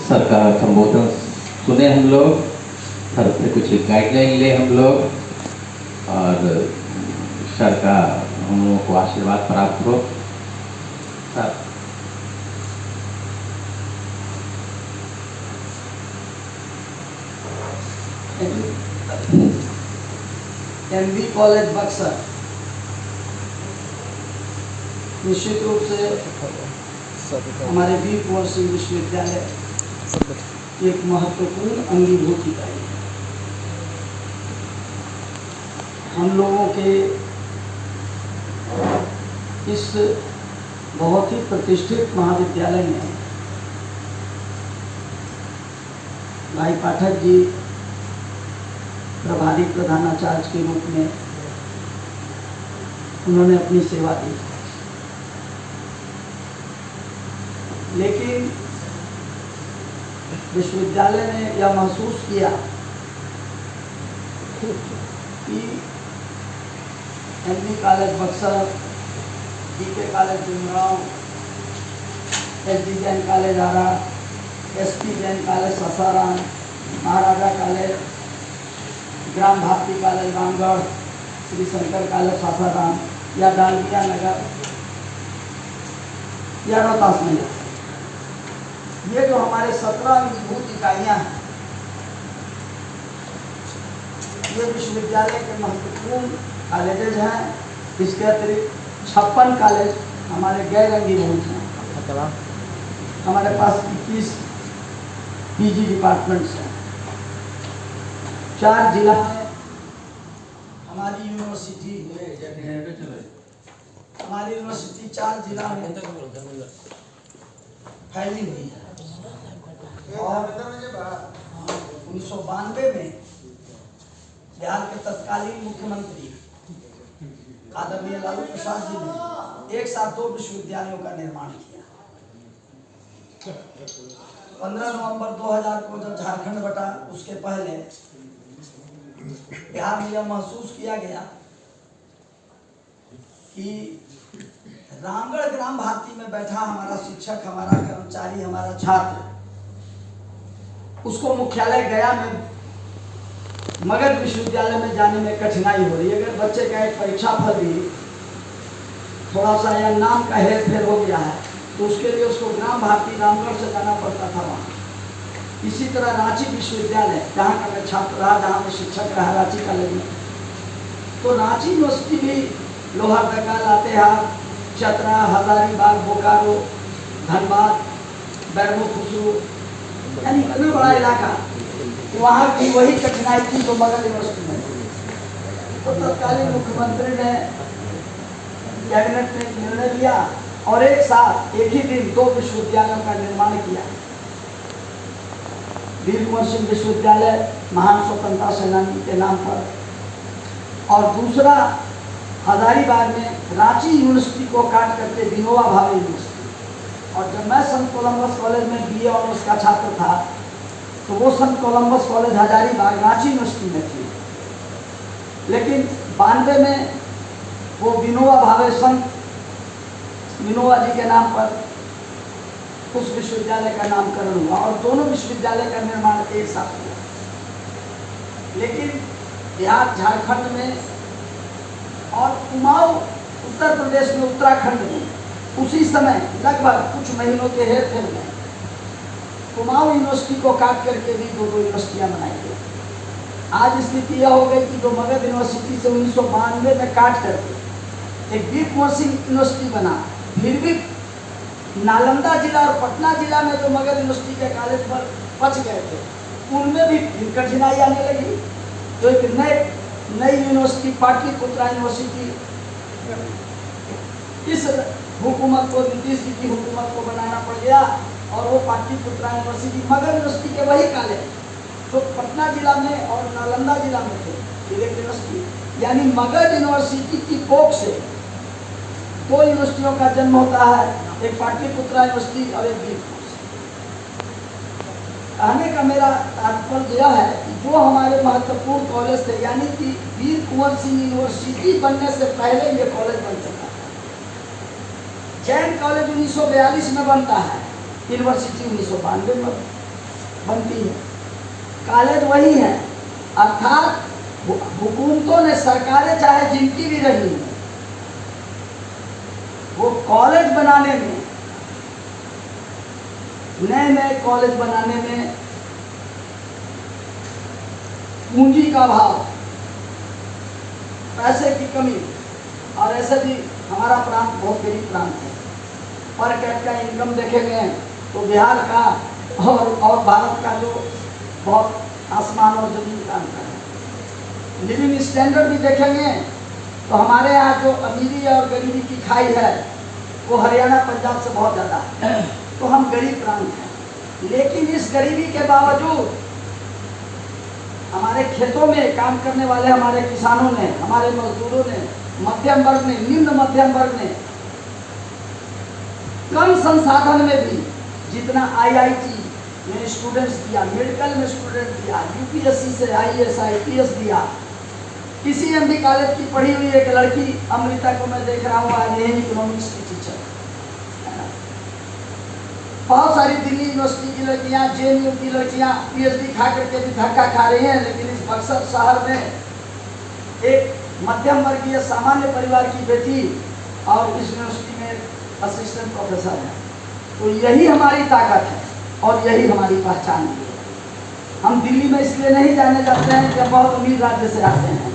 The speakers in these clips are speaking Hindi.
सर का संबोधन सुने हम लोग, सर से कुछ गाइडलाइन ले हम लोग, और सर का हम लोगों को आशीर्वाद प्राप्त हो। सर एमबी कॉलेज बक्सर निश्चित रूप से हमारे वीर कुंवर सिंह विश्वविद्यालय की एक महत्वपूर्ण अंगीभूत इकाई है। हम लोगों के इस बहुत ही प्रतिष्ठित महाविद्यालय में भाई पाठक जी प्रभारी प्रधानाचार्य के रूप में उन्होंने अपनी सेवा दी, लेकिन विश्वविद्यालय ने यह महसूस किया कि MB college Buxar, BK college Dumraon, SD Jain college Arrah, SP Jain college Sasaram, Maharaja college, Gram Bharati college Ramgarh, Shri Shankar college Sasaram या डालमिया नगर या रोहतास नगर, ये जो हमारे 17 अंगीभूत इकाइयाँ हैं, ये विश्वविद्यालय के महत्वपूर्ण कॉलेजेज हैं। इसके अतिरिक्त 56 कॉलेज हमारे गैर अंगीभूत हैं। हमारे पास 21 पीजी डिपार्टमेंट्स हैं। 4 जिला में हमारी यूनिवर्सिटी 4 जिला में फैली हुई है। और 1992 में बिहार के तत्कालीन मुख्यमंत्री आदरणीय लालू प्रसाद जी ने एक साथ 2 विश्वविद्यालयों का निर्माण किया। 15 नवंबर 2000 को जब झारखंड बटा, उसके पहले बिहार में यह महसूस किया गया कि रामगढ़ ग्राम भारती में बैठा हमारा शिक्षक, हमारा कर्मचारी, हमारा छात्र, उसको मुख्यालय गया में मगध विश्वविद्यालय में जाने में कठिनाई हो रही है। अगर बच्चे का एक परीक्षा फल भी थोड़ा सा या नाम का हेर फेर हो गया है तो उसके लिए उसको ग्राम भारती रामगढ़ से जाना पड़ता था वहाँ। इसी तरह रांची विश्वविद्यालय, जहाँ का मैं छात्र रहा, जहाँ मैं शिक्षक रहा, रांची कॉलेज में, तो रांची यूनिवर्सिटी भी लोहरदगा, लातेहार, चतरा, हजारीबाग, बोकारो, धनबाद, बैरमो खुसरू, यानी इतना बड़ा इलाका, वहाँ की वही कठिनाई थी जो मगध यूनिवर्सिटी में। तो तत्कालीन मुख्यमंत्री ने, कैबिनेट ने निर्णय लिया और एक साथ एक ही दिन 2 विश्वविद्यालयों का निर्माण किया। वीर कुंवर सिंह विश्वविद्यालय महान स्वतंत्रता सेनानी के नाम पर, और दूसरा हजारीबाग में रांची यूनिवर्सिटी को काट करके विनोबा भावे यूनिवर्सिटी। और जब मैं संत कोलंबस कॉलेज में बीए ऑनर्स का छात्र था तो वो संत Columbus college Hazaribagh Ranchi university में थी, लेकिन 92 में वो विनोबा भावे संत विनोबा जी के नाम पर उस विश्वविद्यालय का नामकरण हुआ और दोनों विश्वविद्यालय का निर्माण एक साथ हुआ। लेकिन बिहार, झारखंड में और कुमाऊं उत्तर प्रदेश में, उत्तराखंड में उसी समय लगभग कुछ महीनों के हेर फेर में कुमाऊं यूनिवर्सिटी को काट करके भी 2 यूनिवर्सिटियां बनाई गई। आज स्थिति यह हो गई कि जो मगध यूनिवर्सिटी से 1992 में काट करके एक वीर कुंवर सिंह यूनिवर्सिटी बना, फिर भी नालंदा जिला और पटना जिला में जो मगध यूनिवर्सिटी के कॉलेज पर बच गए थे, उनमें भी फिर कठिनाई आने लगी। तो एक नई यूनिवर्सिटी, पाटलिपुत्रा यूनिवर्सिटी, इस हुकूमत को, नीतीश जी की हुकूमत को बनाना पड़ गया और वो पाटलिपुत्रा यूनिवर्सिटी, मगध यूनिवर्सिटी के वही कॉलेज तो पटना जिला में और नालंदा जिला में थे, एक यूनिवर्सिटी, यानी मगध यूनिवर्सिटी की कोख से 2 यूनिवर्सिटियों का जन्म होता है, एक पाटलिपुत्रा यूनिवर्सिटी और एक वीर कुंवर। कहने का मेरा तात्पर्य यह है कि जो हमारे महत्वपूर्ण कॉलेज थे, यानी कि वीर कुंवर सिंह यूनिवर्सिटी बनने से पहले ये कॉलेज बन चुका था। जैन कॉलेज 1942 में बनता है, यूनिवर्सिटी 1992 में बनती है, कॉलेज वही है। अर्थात हुकूमतों ने, सरकारें चाहे जिनकी भी रही, वो कॉलेज बनाने में, नए नए कॉलेज बनाने में पूंजी का अभाव, पैसे की कमी, और ऐसे भी हमारा प्रांत बहुत गरीब प्रांत है। पर कैपिटा इनकम देखेंगे तो बिहार का और भारत का जो बहुत आसमान और जमीन का अंतर है। लिविंग स्टैंडर्ड भी देखेंगे तो हमारे यहाँ जो अमीरी और गरीबी की खाई है वो हरियाणा पंजाब से बहुत ज़्यादा है। तो हम गरीब प्रांत हैं, लेकिन इस गरीबी के बावजूद हमारे खेतों में काम करने वाले हमारे किसानों ने, हमारे मजदूरों ने, मध्यम वर्ग ने, निम्न मध्यम वर्ग ने कम संसाधन में भी जितना IIT में स्टूडेंट्स दिया, मेडिकल में स्टूडेंट दिया, UPSC से IAS IPS दिया। किसी MD कॉलेज की पढ़ी हुई एक लड़की अमृता को मैं देख रहा हूँ आज यही इकोनॉमिक्स की टीचर। बहुत सारी दिल्ली यूनिवर्सिटी की लड़कियाँ, JNU की लड़कियाँ PhD खा करके भी धक्का खा रही हैं, लेकिन इस बक्सर शहर में एक मध्यम वर्गीय सामान्य परिवार की बेटी और इस यूनिवर्सिटी में असिस्टेंट प्रोफेसर है। तो यही हमारी ताकत है और यही हमारी पहचान है। हम दिल्ली में इसलिए नहीं जाने जाते हैं कि बहुत अमीर राज्य से आते हैं,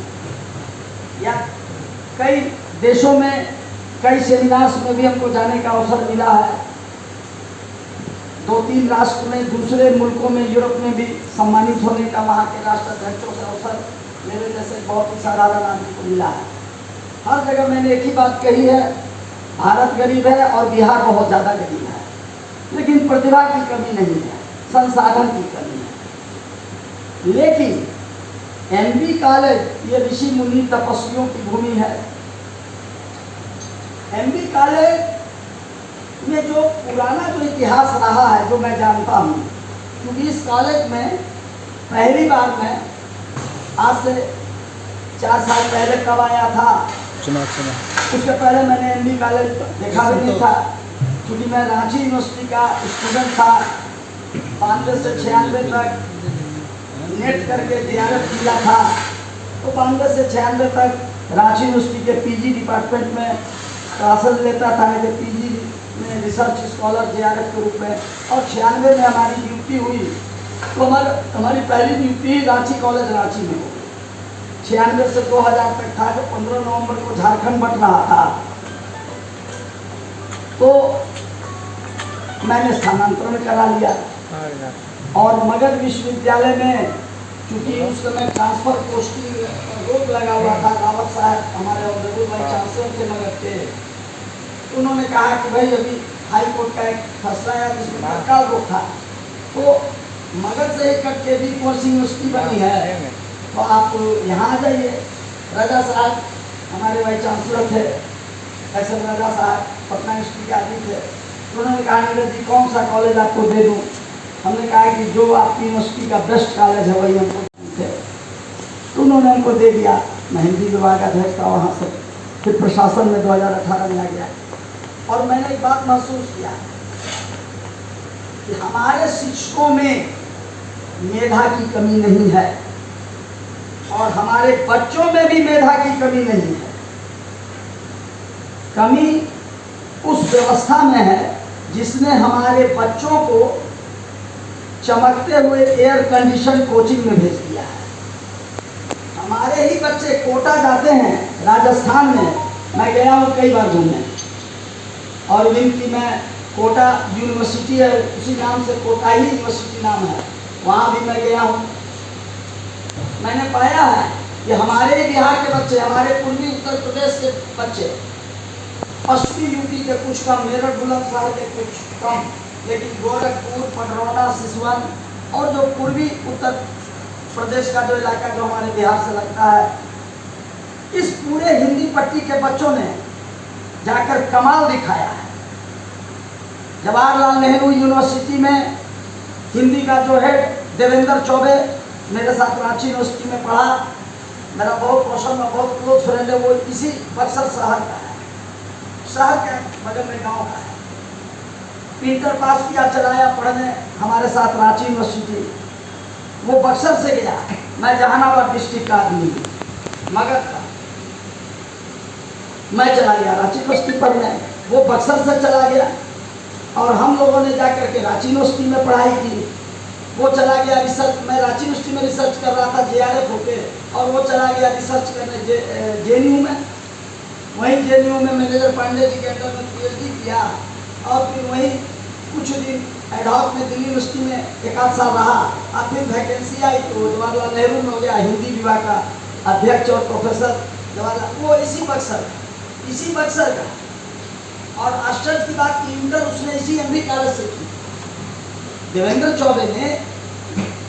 या कई देशों में, कई सेमिनार्स में भी हमको जाने का अवसर मिला है। 2-3 राष्ट्र में, दूसरे मुल्कों में, यूरोप में भी सम्मानित होने का वहाँ के राष्ट्राध्यक्षों से अवसर मेरे जैसे बहुत ही साधारण आदमी को मिला है। हर जगह मैंने एक ही बात कही है, भारत गरीब है और बिहार बहुत ज़्यादा गरीब है, लेकिन प्रतिभा की कमी नहीं है, संसाधन की कमी है। लेकिन MB कॉलेज ये ऋषि मुनि तपस्वियों की भूमि है। MB कॉलेज में जो पुराना जो इतिहास रहा है, जो मैं जानता हूँ, क्योंकि इस कॉलेज में पहली बार मैं आज से 4 साल पहले कब आया था, उसके पहले मैंने MB कॉलेज देखा भी नहीं था, क्योंकि मैं रांची यूनिवर्सिटी का स्टूडेंट था। 92 से 96 तक नेट करके JRF किया था, तो 92 से 96 तक रांची यूनिवर्सिटी के PG डिपार्टमेंट में क्लासेस लेता था, कि PG में रिसर्च स्कॉलर JRF के रूप में। और 96 में हमारी ड्यूटी हुई, तो हमारी पहली ड्यूटी रांची कॉलेज रांची में हो। 96 से 2000 तक था, जो 15 नवंबर को झारखंड बट रहा था, तो मैंने स्थानांतरण करा लिया और मगध विश्वविद्यालय में, चूंकि उस समय ट्रांसफर पोस्टिंग रोक लगा हुआ था, रावत साहब हमारे ऑनरेबल वाइस चांसलर थे मगध के, उन्होंने कहा कि भाई अभी हाई कोर्ट का एक फैसला है जिसमें तत्काल रोक था, तो मगध से ही कट के भी कोर्स यूनिवर्सिटी बनी है, तो आप यहाँ आ जाइए। राजा साहब हमारे वाइस चांसलर थे, ऐसे राजा साहब पटना यूनिवर्सिटी के आदमी थे, तो उन्होंने कहा नीरज जी कौन सा कॉलेज आपको दे दूँ। हमने कहा कि जो आपकी यूनिवर्सिटी का बेस्ट कॉलेज है वही हमको थे, तो उन्होंने हमको दे दिया। मैं हिंदी विभाग अध्यक्ष था वहाँ से, फिर प्रशासन में 2018 में आ गया। और मैंने एक बात महसूस किया कि हमारे शिक्षकों में मेधा की कमी नहीं है और हमारे बच्चों में भी मेधा की कमी नहीं है। कमी उस व्यवस्था में है जिसने हमारे बच्चों को चमकते हुए एयर कंडीशन कोचिंग में भेज दिया है। हमारे ही बच्चे कोटा जाते हैं, राजस्थान में मैं गया हूँ कई बार घूमने, और जिनकी मैं कोटा यूनिवर्सिटी है, उसी नाम से कोटा ही यूनिवर्सिटी नाम है, वहाँ भी मैं गया हूँ। मैंने पाया है कि हमारे बिहार के बच्चे, हमारे पूर्वी उत्तर प्रदेश के बच्चे, पश्चिमी यूपी के कुछ कम, मेरठ बुलंदशहर के कुछ कम, लेकिन गोरखपुर, पडरौना, सिसवन और जो पूर्वी उत्तर प्रदेश का जो इलाका जो हमारे बिहार से लगता है, इस पूरे हिंदी पट्टी के बच्चों ने जाकर कमाल दिखाया है। जवाहरलाल नेहरू यूनिवर्सिटी में हिंदी का जो हेड देवेंद्र चौबे मेरे साथ रांची यूनिवर्सिटी में पढ़ा, मेरा बहुत पर्सनल में बहुत क्लोज फ्रेंड है, वो इसी बक्सर शहर का है, शहर के बगल में गांव का है। इंटर पास किया, चलाया पढ़ने हमारे साथ रांची यूनिवर्सिटी। वो बक्सर से गया, मैं जहानाबाद डिस्ट्रिक्ट का आदमी हूँ, मगध का। मैं चला गया रांची यूनिवर्सिटी पढ़ने, वो बक्सर से चला गया। और हम लोगों ने जाकर के रांची यूनिवर्सिटी में पढ़ाई की। वो चला गया रिसर्च, मैं रांची यूनिवर्सिटी में रिसर्च कर रहा था JRF होके, और वो चला गया रिसर्च करने JNU में। वहीं JNU में मैनेजर पांडे जी के अंडर में PhD किया, और फिर वहीं कुछ दिन एडहॉक में दिल्ली यूनिवर्सिटी में 1 आध साल रहा। और फिर वैकेंसी आई तो जवाहरलाल नेहरू में हो गया हिंदी विभाग का अध्यक्ष और प्रोफेसर जवाहरलाल, वो इसी बक्सर का। और आश्चर्य की बात की इंटर उसने इसी MB कॉलेज से की। देवेंद्र चौबे ने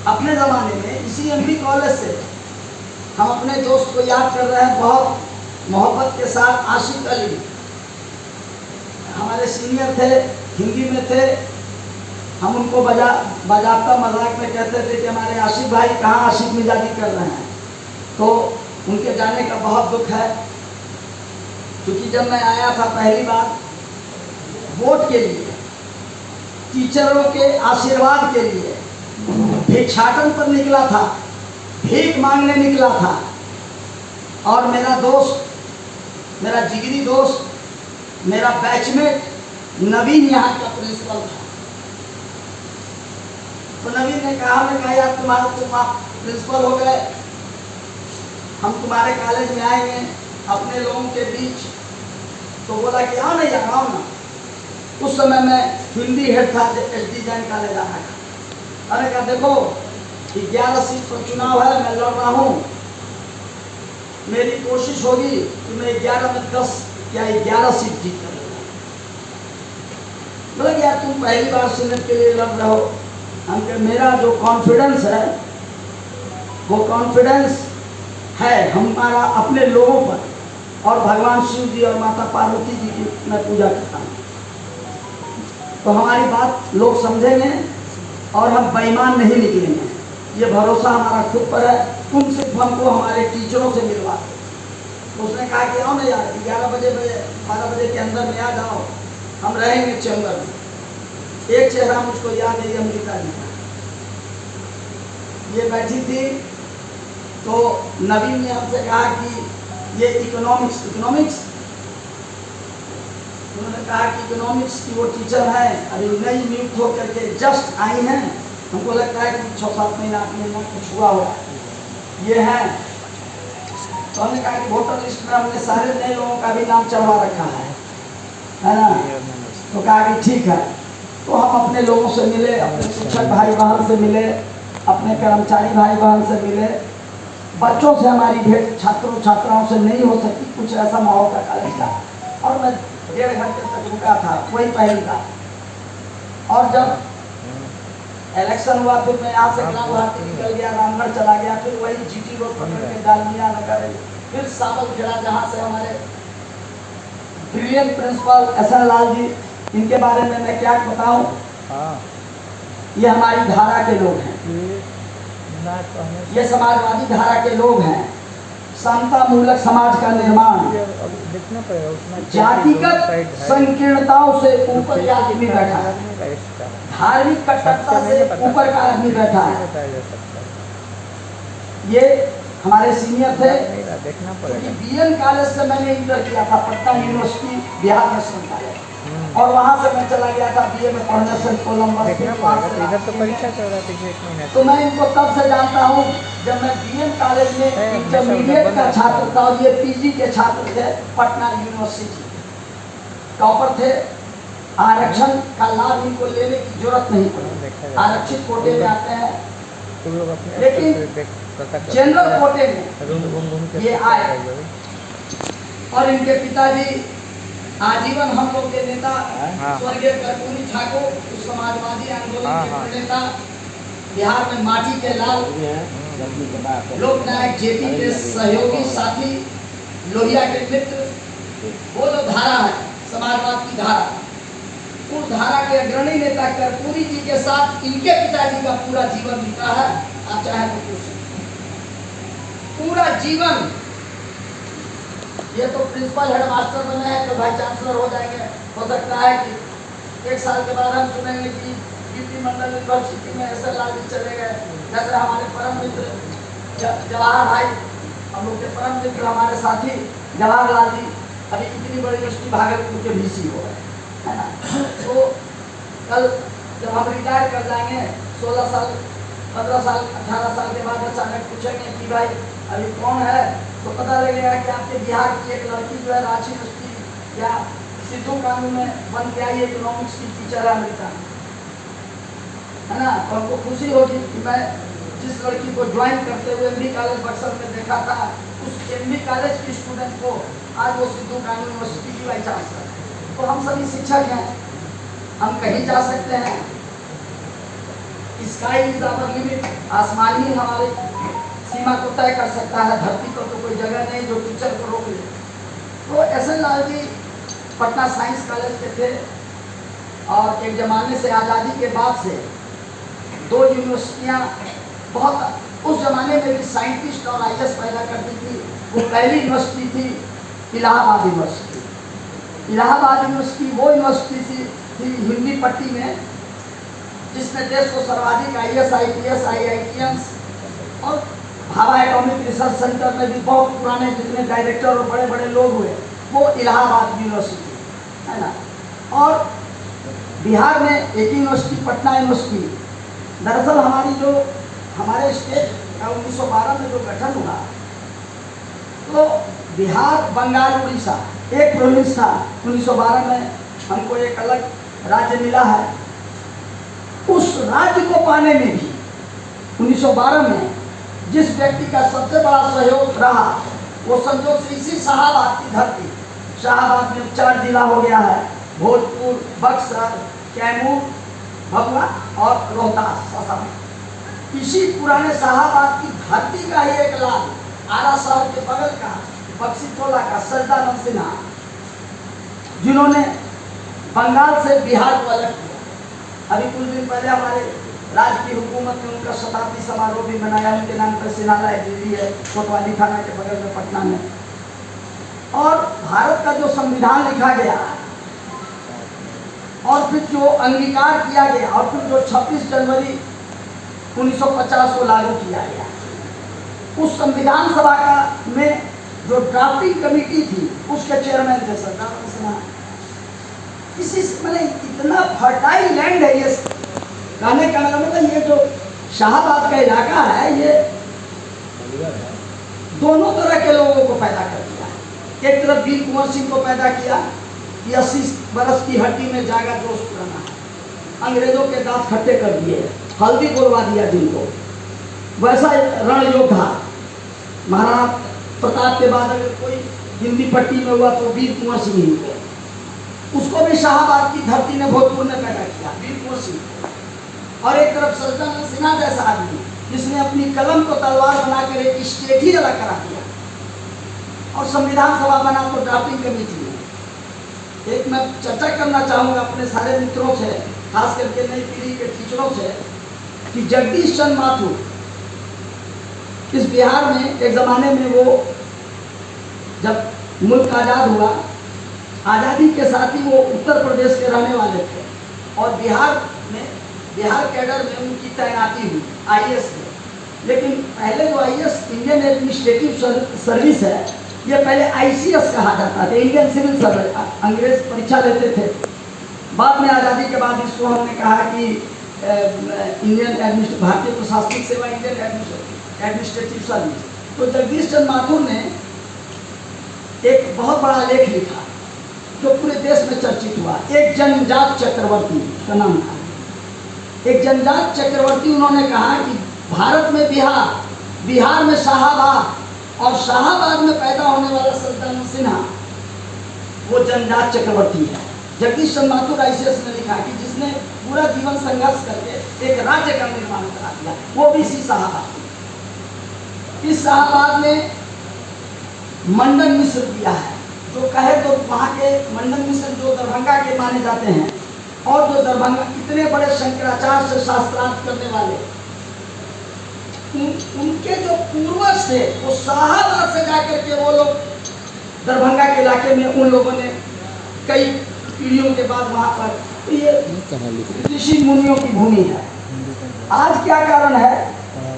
अपने ज़माने में इसी MB कॉलेज से, हम अपने दोस्त को याद कर रहे हैं बहुत मोहब्बत के साथ, आशिक अली हमारे सीनियर थे, हिंदी में थे। हम उनको बाजाबता मजाक में कहते थे कि हमारे आशिक भाई कहाँ आशिक मिजाजी कर रहे हैं। तो उनके जाने का बहुत दुख है, क्योंकि जब मैं आया था पहली बार वोट के लिए, टीचरों के आशीर्वाद के लिए, भिक्षाटन पर निकला था, भीख मांगने निकला था। और मेरा दोस्त, मेरा जिगरी दोस्त, मेरा बैचमेट नवीन यहाँ का प्रिंसिपल था। तो नवीन ने कहा, मैं कहा यार तुम प्रिंसिपल हो गए, हम तुम्हारे कॉलेज में आएंगे अपने लोगों के बीच। तो बोला कि आओ ना यार, आओ ना। उस समय मैं हिंदी हेड था, SD जैन कॉलेज आना था। मैंने कहा देखो 11 सीट पर चुनाव है, मैं लड़ रहा हूँ, मेरी कोशिश होगी कि मैं 11 में 10 या 11 सीट जीत कर लूँगा। बोला यार तुम पहली बार सीनेट के लिए लड़ रहे हो। हम कहे मेरा जो कॉन्फिडेंस है वो कॉन्फिडेंस है हमारा अपने लोगों पर, और भगवान शिव जी और माता पार्वती जी की मैं पूजा करता हूँ। तो हमारी बात लोग समझेंगे और हम बेईमान नहीं निकलेंगे, ये भरोसा हमारा खुद पर है। तुम सिर्फ हमको हमारे टीचरों से मिलवा दो। उसने कहा कि आओ ना यार 11 बजे 12 बजे के अंदर में आ जाओ, हम रहेंगे चैम्बर में। एक चेहरा मुझको याद है, अमृता जी का। ये बैठी थी, तो नवीन ने हमसे कहा कि ये इकोनॉमिक्स उन्होंने कहा कि इकोनॉमिक्स की वो टीचर हैं, अभी नई नियुक्त होकर के जस्ट आई हैं, हमको लगता है कि 6-7 महीना कुछ हुआ हुआ ये है। तो हमने कहा कि वोटर लिस्ट में हमने सारे नए लोगों का भी नाम चढ़वा रखा है ना। तो कहा कि ठीक है। तो हम अपने लोगों से मिले, अपने शिक्षक भाई बहन से मिले, अपने कर्मचारी भाई बहन से मिले। बच्चों से हमारी भेंट छात्रों छात्राओं से नहीं हो सकती, कुछ ऐसा माहौल का कॉलेज था। और मैं 1.5 घंटे तक रुका था, वही पहली बार। और जब इलेक्शन हुआ फिर मैं यहाँ से ग्राम भारती निकल गया, रामगढ़ चला गया, फिर वही GT रोड पकड़ के डालमिया नगर, फिर सावल खेड़ा, जहाँ से हमारे brilliant principal SN Lal ji, इनके बारे में मैं क्या बताऊं। ये हमारी धारा के लोग हैं, ये समाजवादी धारा के लोग हैं। समता मूलक समाज का निर्माण, जातिगत संकीर्णताओं से ऊपर का आदमी बैठा है, धार्मिक कट्टरता से ऊपर का आदमी बैठा है। ये हमारे सीनियर थे, क्योंकि BN कॉलेज से मैंने इंटर किया था, Patna university Bihar national college, और वहाँ से मैं चला गया था BA में पढ़ने सेंट कोलम्बस। इधर तो परीक्षा चल रहा था 1 महीना। तो मैं इनको तब से जानता हूँ जब मैं BN कॉलेज में इंटरमीडिएट का छात्र था, और ये PG के छात्र थे। पटना यूनिवर्सिटी टॉपर थे। आरक्षण का लाभ इनको लेने की जरूरत नहीं पड़ी, आरक्षित कोटे में आते हैं, लेकिन जनरल कोटे में ये आए। और इनके पिताजी आजीवन हम लोग के नेता स्वर्गीय कर्पूरी ठाकुर, समाजवादी आंदोलन के प्रणेता, बिहार में माटी के लाल, लोकनायक JP के सहयोगी साथी, लोहिया के मित्र, वो जो धारा है समाजवाद की धारा, उस धारा के अग्रणी नेता कर्पूरी जी के साथ इनके पिताजी का पूरा जीवन बीता है। आप चाहे तो पूछ सकते, पूरा जीवन। ये तो प्रिंसिपल हेडमास्टर बने हैं तो वाइस चांसलर हो जाएंगे, हो सकता है कि एक साल के बाद हम सुनेंगे कि कीर्ति मंडल यूनिवर्सिटी में ऐसे लालजी चले गए। जैसे हमारे परम मित्र जवाहर भाई, हम लोग के परम मित्र हमारे साथी जवाहरलाल जी अभी इतनी बड़ी यूनिवर्सिटी भागलपुर के VC हो गए, है ना। तो कल जब हम रिटायर कर जाएंगे 16 साल 15 साल 18 साल के बाद अचानक पूछेंगे कि भाई अभी कौन है, तो पता लगेगा कि आपके बिहार की एक लड़की जो है रांची यूनिवर्सिटी या सिद्धू कानून में बन के आई इकोनॉमिक्स की टीचर है अमेरिका में, है ना। तो हमको खुशी होगी कि मैं जिस लड़की को ज्वाइन करते हुए MB कॉलेज बक्सर में देखा था, उस MB कॉलेज की स्टूडेंट को आज वो सिद्धू कानून यूनिवर्सिटी की वाइस चांसलर है। तो हम सभी शिक्षक हैं, हम कहीं जा सकते हैं। स्काई इज आवर लिमिट, आसमान ही हमारी सीमा को तय कर सकता है, धरती पर तो कोई जगह नहीं जो टीचर को रोक ले। तो SN Lal ji Patna science college के थे और एक जमाने से आज़ादी के बाद से 2 यूनिवर्सिटियाँ बहुत, उस जमाने में भी साइंटिस्ट और IAS पैदा करती थी। वो पहली यूनिवर्सिटी थी इलाहाबाद यूनिवर्सिटी। इलाहाबाद यूनिवर्सिटी वो यूनिवर्सिटी थी हिंदी पट्टी में जिसने देश को सर्वाधिक IAS IPS IITians और भाभा एटॉमिक रिसर्च सेंटर में भी बहुत पुराने जितने डायरेक्टर और बड़े बड़े लोग हुए वो इलाहाबाद यूनिवर्सिटी, है ना। और बिहार में एक यूनिवर्सिटी पटना यूनिवर्सिटी। दरअसल हमारी जो हमारे स्टेट का 1912 में जो गठन हुआ, तो बिहार बंगाल उड़ीसा एक प्रोविंस था। 1912 में हमको एक अलग राज्य मिला है। उस राज्य को पाने में भी 1912 में जिस व्यक्ति का सबसे बड़ा सहयोग रहा, वो संजोग से इसी शाहाबाद की धरती, शाहाबाद में 4 जिला हो गया है, भोजपुर, बक्सर, कैमूर, भभुआ और रोहतास सासाराम। इसी पुराने शाहाबाद की धरती का ही एक लाल आरा शहर के बगल का बक्सी टोला का सजदानंद सिन्हा, जिन्होंने बंगाल से बिहार को अलग किया। अभी कुछ दिन पहले हमारे राज्य की हुकूमत ने उनका शताब्दी समारोह भी मनाया। उनके नाम पर सिन्हा लाइब्रेरी है कोतवाली थाना के बगल में पटना में। और भारत का जो संविधान लिखा गया और फिर जो अंगीकार किया गया और फिर जो 26 जनवरी 1950 को लागू किया गया, उस संविधान सभा का में जो ड्राफ्टिंग कमेटी थी उसके चेयरमैन थे सजदानंद सिन्हा। इसी मैंने इतना फर्टाइल लैंड है ये, कहने का मतलब ये जो शाहाबाद का इलाका है ये दोनों तरह के लोगों को पैदा कर दिया। एक तरफ वीर कुंवर सिंह को पैदा किया कि 80 बरस की हड्डी में जागा जोश पुराना है, अंग्रेजों के दांत खट्टे कर दिए, हल्दी बोलवा दिया जिनको। वैसा रण योद्धा महाराणा प्रताप के बाद अगर कोई हिंदी पट्टी में हुआ तो वीर कुंवर सिंह ही हुए। उसको भी शाहाबाद की धरती ने भोजपुर ने पैदा किया, वीर कुंवर सिंह। और एक तरफ सजदानंद सिन्हा जैसा आदमी जिसने अपनी कलम को तलवार बनाकर एक स्टेट ही अलग करा दिया और संविधान सभा बना तो ड्राफ्टिंग कमेटी में। एक मैं चर्चा करना चाहूँगा अपने सारे मित्रों से, खास करके नई पीढ़ी के टीचरों से, कि जगदीश चंद्र माथुर इस बिहार में एक ज़माने में वो जब मुल्क आज़ाद हुआ, आज़ादी के साथ ही वो उत्तर प्रदेश के रहने वाले थे और बिहार कैडर में उनकी तैनाती हुई IAS में। लेकिन पहले जो IAS इंडियन एडमिनिस्ट्रेटिव सर्विस है, ये पहले ICS कहा जाता था, इंडियन सिविल सर्विस। अंग्रेज परीक्षा लेते थे, बाद में आज़ादी के बाद इसको हमने कहा कि इंडियन भारतीय प्रशासनिक सेवा, इंडियन एडमिनिस्ट्रेटिव सर्विस। तो जगदीश चंद्र माथुर ने एक बहुत बड़ा लेख लिखा जो पूरे देश में चर्चित हुआ। एक जनजात चक्रवर्ती का नाम था। एक जनजात चक्रवर्ती उन्होंने कहा कि भारत में बिहार में शाहाबाद और शाहाबाद में पैदा होने वाला सजदानंद सिन्हा वो जनजात चक्रवर्ती है। जगदीश चंद्र माथुर ICS ने लिखा कि जिसने पूरा जीवन संघर्ष करके एक राज्य का निर्माण करा दिया, वो भी इसी शाहाबाद। इस शाहाबाद में मंडन मिश्र दिया है, जो कहे तो वहाँ के मंडन मिश्र जो दरभंगा के माने जाते हैं और जो दरभंगा इतने बड़े शंकराचार्य से शास्त्रार्थ करने वाले, उनके जो पूर्वज थे वो शाहाबाद से जाकर के वो लोग दरभंगा के इलाके में उन लोगों ने कई पीढ़ियों के बाद वहाँ पर तो ये ऋषि मुनियों की भूमि है। आज क्या कारण है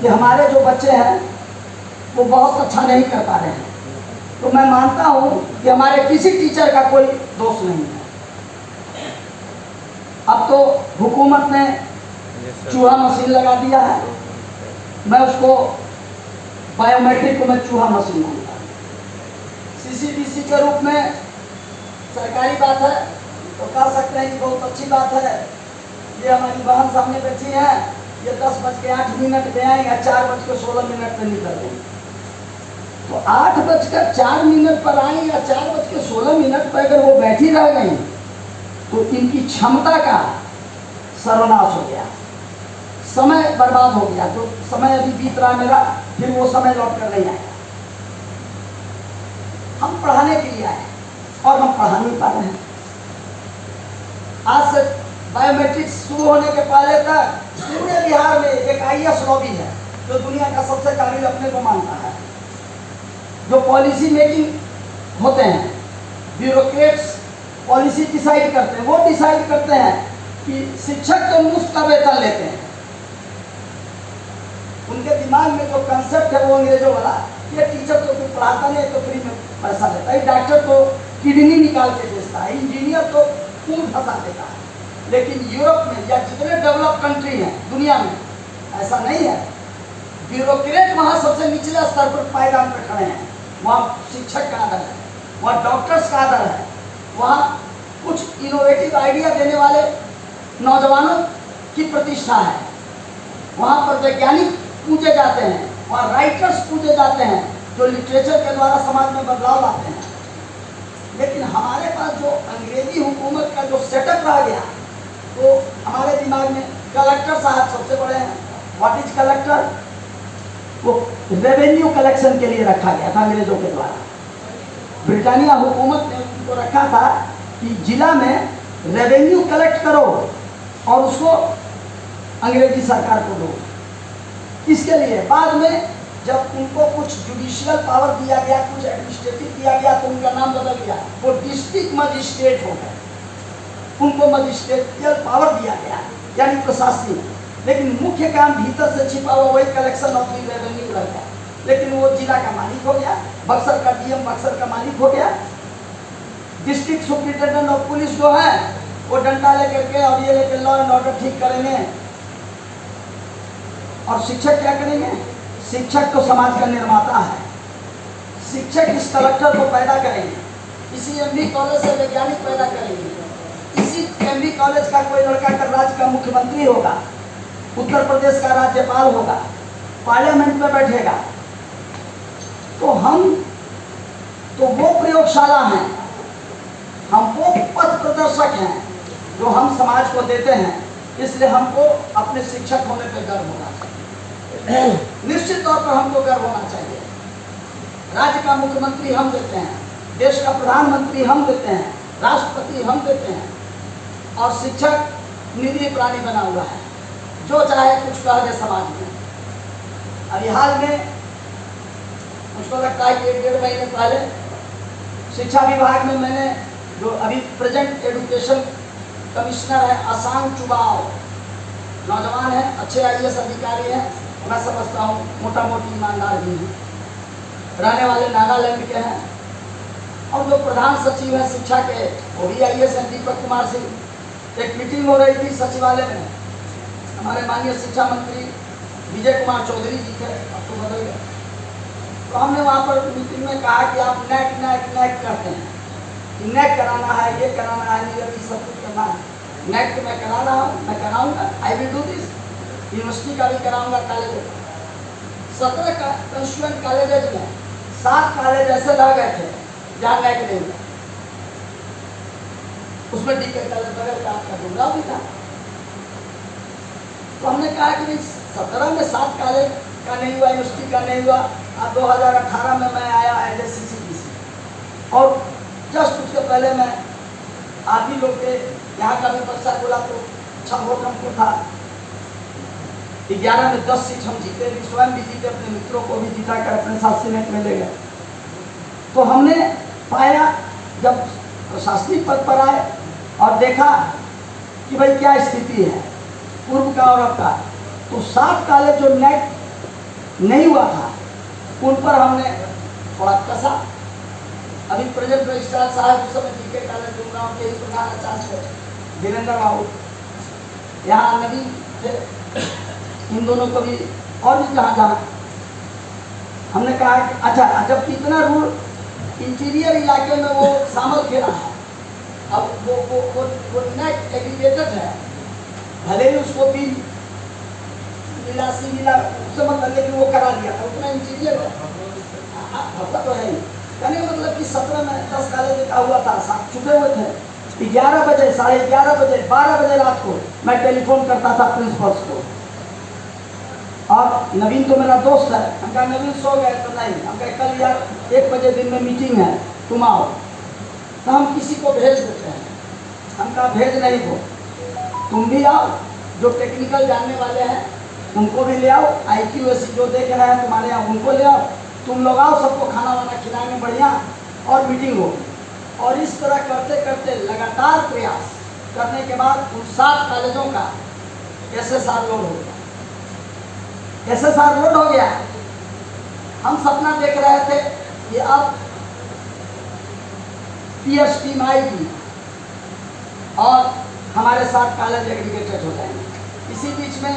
कि हमारे जो बच्चे हैं वो बहुत अच्छा नहीं कर पा रहे हैं, तो मैं मानता हूँ कि हमारे किसी टीचर का कोई दोष नहीं है। अब तो हुकूमत ने चूहा मशीन लगा दिया है, मैं उसको बायोमेट्रिक को मैं चूहा मशीन मानता हूँ। CCDC के रूप में सरकारी बात है तो कह सकते हैं कि बहुत अच्छी बात है। ये हमारी बहन सामने बैठी है, ये 10:08 पे आएंगे, 4:16 पे निकल देंगे। तो 8:04 पर आई या 4:16 पर अगर वो बैठी रह गई तो इनकी क्षमता का सर्वनाश हो गया, समय बर्बाद हो गया। जो समय अभी बीत रहा मेरा, फिर वो समय लौट कर नहीं आएगा। हम पढ़ाने के लिए आए और हम पढ़ा नहीं पा रहे हैं। आज से बायोमेट्रिक्स शुरू होने के पहले तक पूरे बिहार में एक IAS लॉबी है जो दुनिया का सबसे काबिल अपने को मानता है। जो पॉलिसी मेकिंग होते हैं, ब्यूरोक्रेट्स पॉलिसी डिसाइड करते हैं, वो डिसाइड करते हैं कि शिक्षक तो मुफ्त का वेतन लेते हैं। उनके दिमाग में जो कंसेप्ट है वो अंग्रेजों वाला, ये टीचर तो कोई पढ़ाता नहीं तो फ्री में पैसा लेता है, डॉक्टर तो किडनी निकाल के बेचता है, इंजीनियर तो खून फंसा देता है। लेकिन यूरोप में या जितने डेवलप कंट्री हैं दुनिया में ऐसा नहीं है। ब्यूरोक्रेट वहाँ सबसे निचले स्तर पर पायदान पर खड़े हैं। वहाँ शिक्षक का आदर है, वहाँ डॉक्टर्स का आदर है, वहाँ कुछ इनोवेटिव आइडिया देने वाले नौजवानों की प्रतिष्ठा है। वहाँ पर वैज्ञानिक पूजे जाते हैं, वहाँ राइटर्स पूजे जाते हैं जो लिटरेचर के द्वारा समाज में बदलाव लाते हैं। लेकिन हमारे पास जो अंग्रेजी हुकूमत का जो सेटअप रह गया, तो हमारे दिमाग में कलेक्टर साहब सबसे बड़े हैं। What is collector? वो रेवेन्यू कलेक्शन के लिए रखा गया था अंग्रेजों के द्वारा। ब्रिटानिया हुकूमत ने उनको रखा था कि जिला में रेवेन्यू कलेक्ट करो और उसको अंग्रेजी सरकार को दो। इसके लिए बाद में जब उनको कुछ जुडिशियल पावर दिया गया, कुछ एडमिनिस्ट्रेटिव दिया गया, तो उनका नाम बदल गया, वो डिस्ट्रिक्ट मजिस्ट्रेट हो गए। उनको मजिस्ट्रेटियल पावर दिया गया, यानी प्रशासनिक। लेकिन मुख्य काम भीतर से छिपा हुआ वही कलेक्शन ऑफ दी रेवेन्यू रह गया। लेकिन वो जिला का मालिक हो गया, बक्सर का DM बक्सर का मालिक हो गया। डिस्ट्रिक्ट सुप्रिंटेंडेंट ऑफ पुलिस जो है वो डंडा लेकर के और ये लेकर लॉ एंड ऑर्डर ठीक करेंगे। और शिक्षक क्या करेंगे? शिक्षक तो समाज का निर्माता है। शिक्षक इस कलेक्टर को पैदा करेंगे, इसी MB कॉलेज से वैज्ञानिक पैदा करेंगे, इसी MB कॉलेज का कोई लड़का कर राज्य का मुख्यमंत्री होगा, उत्तर प्रदेश का राज्यपाल होगा, पार्लियामेंट में बैठेगा। तो हम तो वो प्रयोगशाला हैं, हम वो पथ प्रदर्शक हैं जो हम समाज को देते हैं। इसलिए हमको अपने शिक्षक होने पर गर्व होना चाहिए। निश्चित तौर पर हमको गर्व होना चाहिए। राज्य का मुख्यमंत्री हम देते हैं, देश का प्रधानमंत्री हम देते हैं, राष्ट्रपति हम देते हैं, और शिक्षक निरीह प्राणी बना हुआ है, जो चाहे कुछ कह दे समाज में। अभी हाल में मुझको लगता है कि 1-1.5 महीने पहले शिक्षा विभाग में मैंने जो अभी प्रेजेंट एजुकेशन कमिश्नर है असांग चुबाओ, नौजवान है, अच्छे IAS अधिकारी हैं, मैं समझता हूँ मोटा मोटी ईमानदार भी हैं, रहने वाले नागालैंड के हैं। और जो प्रधान सचिव हैं शिक्षा के वो भी IAS हैं, दीपक कुमार सिंह। एक मीटिंग हो रही थी सचिवालय में, हमारे माननीय शिक्षा मंत्री विजय कुमार चौधरी जी थे, अब तो बदल गए। तो हमने वहाँ पर मीटिंग में कहा कि आप नेक करते हैं, नेक कराना है, ये कराना है, नहीं सब कुछ करना है। नेक तो मैं करा रहा हूँ, मैं कराऊंगा, I will do this. University का भी कराऊंगा, कॉलेज 17 कंस्टिट्यूएंट कॉलेजेज में 7 कॉलेज ऐसे रह गए थे जहाँ नेक नहीं था। उसमें DK कॉलेज बगैर का आपका गुमराह भी था। तो हमने कहा कि 17 में 7 कॉलेज का नहीं हुआ, यूनिवर्सिटी का नहीं हुआ। अब 2018 में मैं आया एज CCDC, और जस्ट उसके पहले मैं आप ही लोग के यहाँ का भी परीक्षा बोला तो अच्छा वोट हमको था। 11 में 10 सीट हम जीते, भी स्वयं भी जीते, अपने मित्रों को भी जिता कर अपने साथ सीनेट में ले गए। तो हमने पाया जब प्रशासनिक पद पर आए और देखा कि भाई क्या स्थिति है पूर्व का और अब का। तो 7 कॉलेज जो नेट नहीं हुआ था उन पर हमने थोड़ा कसा। अभी प्रेजेंट रजिस्ट्रार साहब उस समय जीके कॉलेज गुड़गांव के ही प्रधान आचार्य थे, वीरेंद्र बाबू, यहाँ नवीन थे, इन दोनों को भी और भी जहाँ हमने कहा कि अच्छा जब इतना रूल इंटीरियर इलाके में वो शामिल खेला है, अब वो नेट एग्रीगेटेड है, भले ही उसको भी मिला उससे मतलब, लेकिन वो करा दिया था, उतना इंटीरियर है तो है ही। कहने का मतलब कि 17 में 10 कॉलेज का हुआ था, साथ छुपे हुए थे। 11 बजे, 11:30 बजे, 12 बजे रात को मैं टेलीफोन करता था प्रिंसिपल्स को। और नवीन तो मेरा दोस्त है, हम कहा नवीन सो गए तो नहीं, हम कहे कल यार 1 बजे दिन में मीटिंग है, तुम आओ। तो हम किसी को भेज देते हैं, हम कहा भेज नहीं दो, तुम भी आओ, जो टेक्निकल जानने वाले हैं उनको भी ले आओ, IQAC जो देख रहे हैं तुम्हारे यहाँ उनको ले आओ, तुम लोग आओ, सबको खाना वाना खिलाएंगे बढ़िया और मीटिंग होगी। और इस तरह करते करते लगातार प्रयास करने के बाद उन 7 कॉलेजों का SSR लोड हो गया। SSR लोड हो गया। हम सपना देख रहे थे कि अब PS टीम आएगी और हमारे 7 कॉलेज एग्रीगेटेड हो जाएंगे। इसी बीच में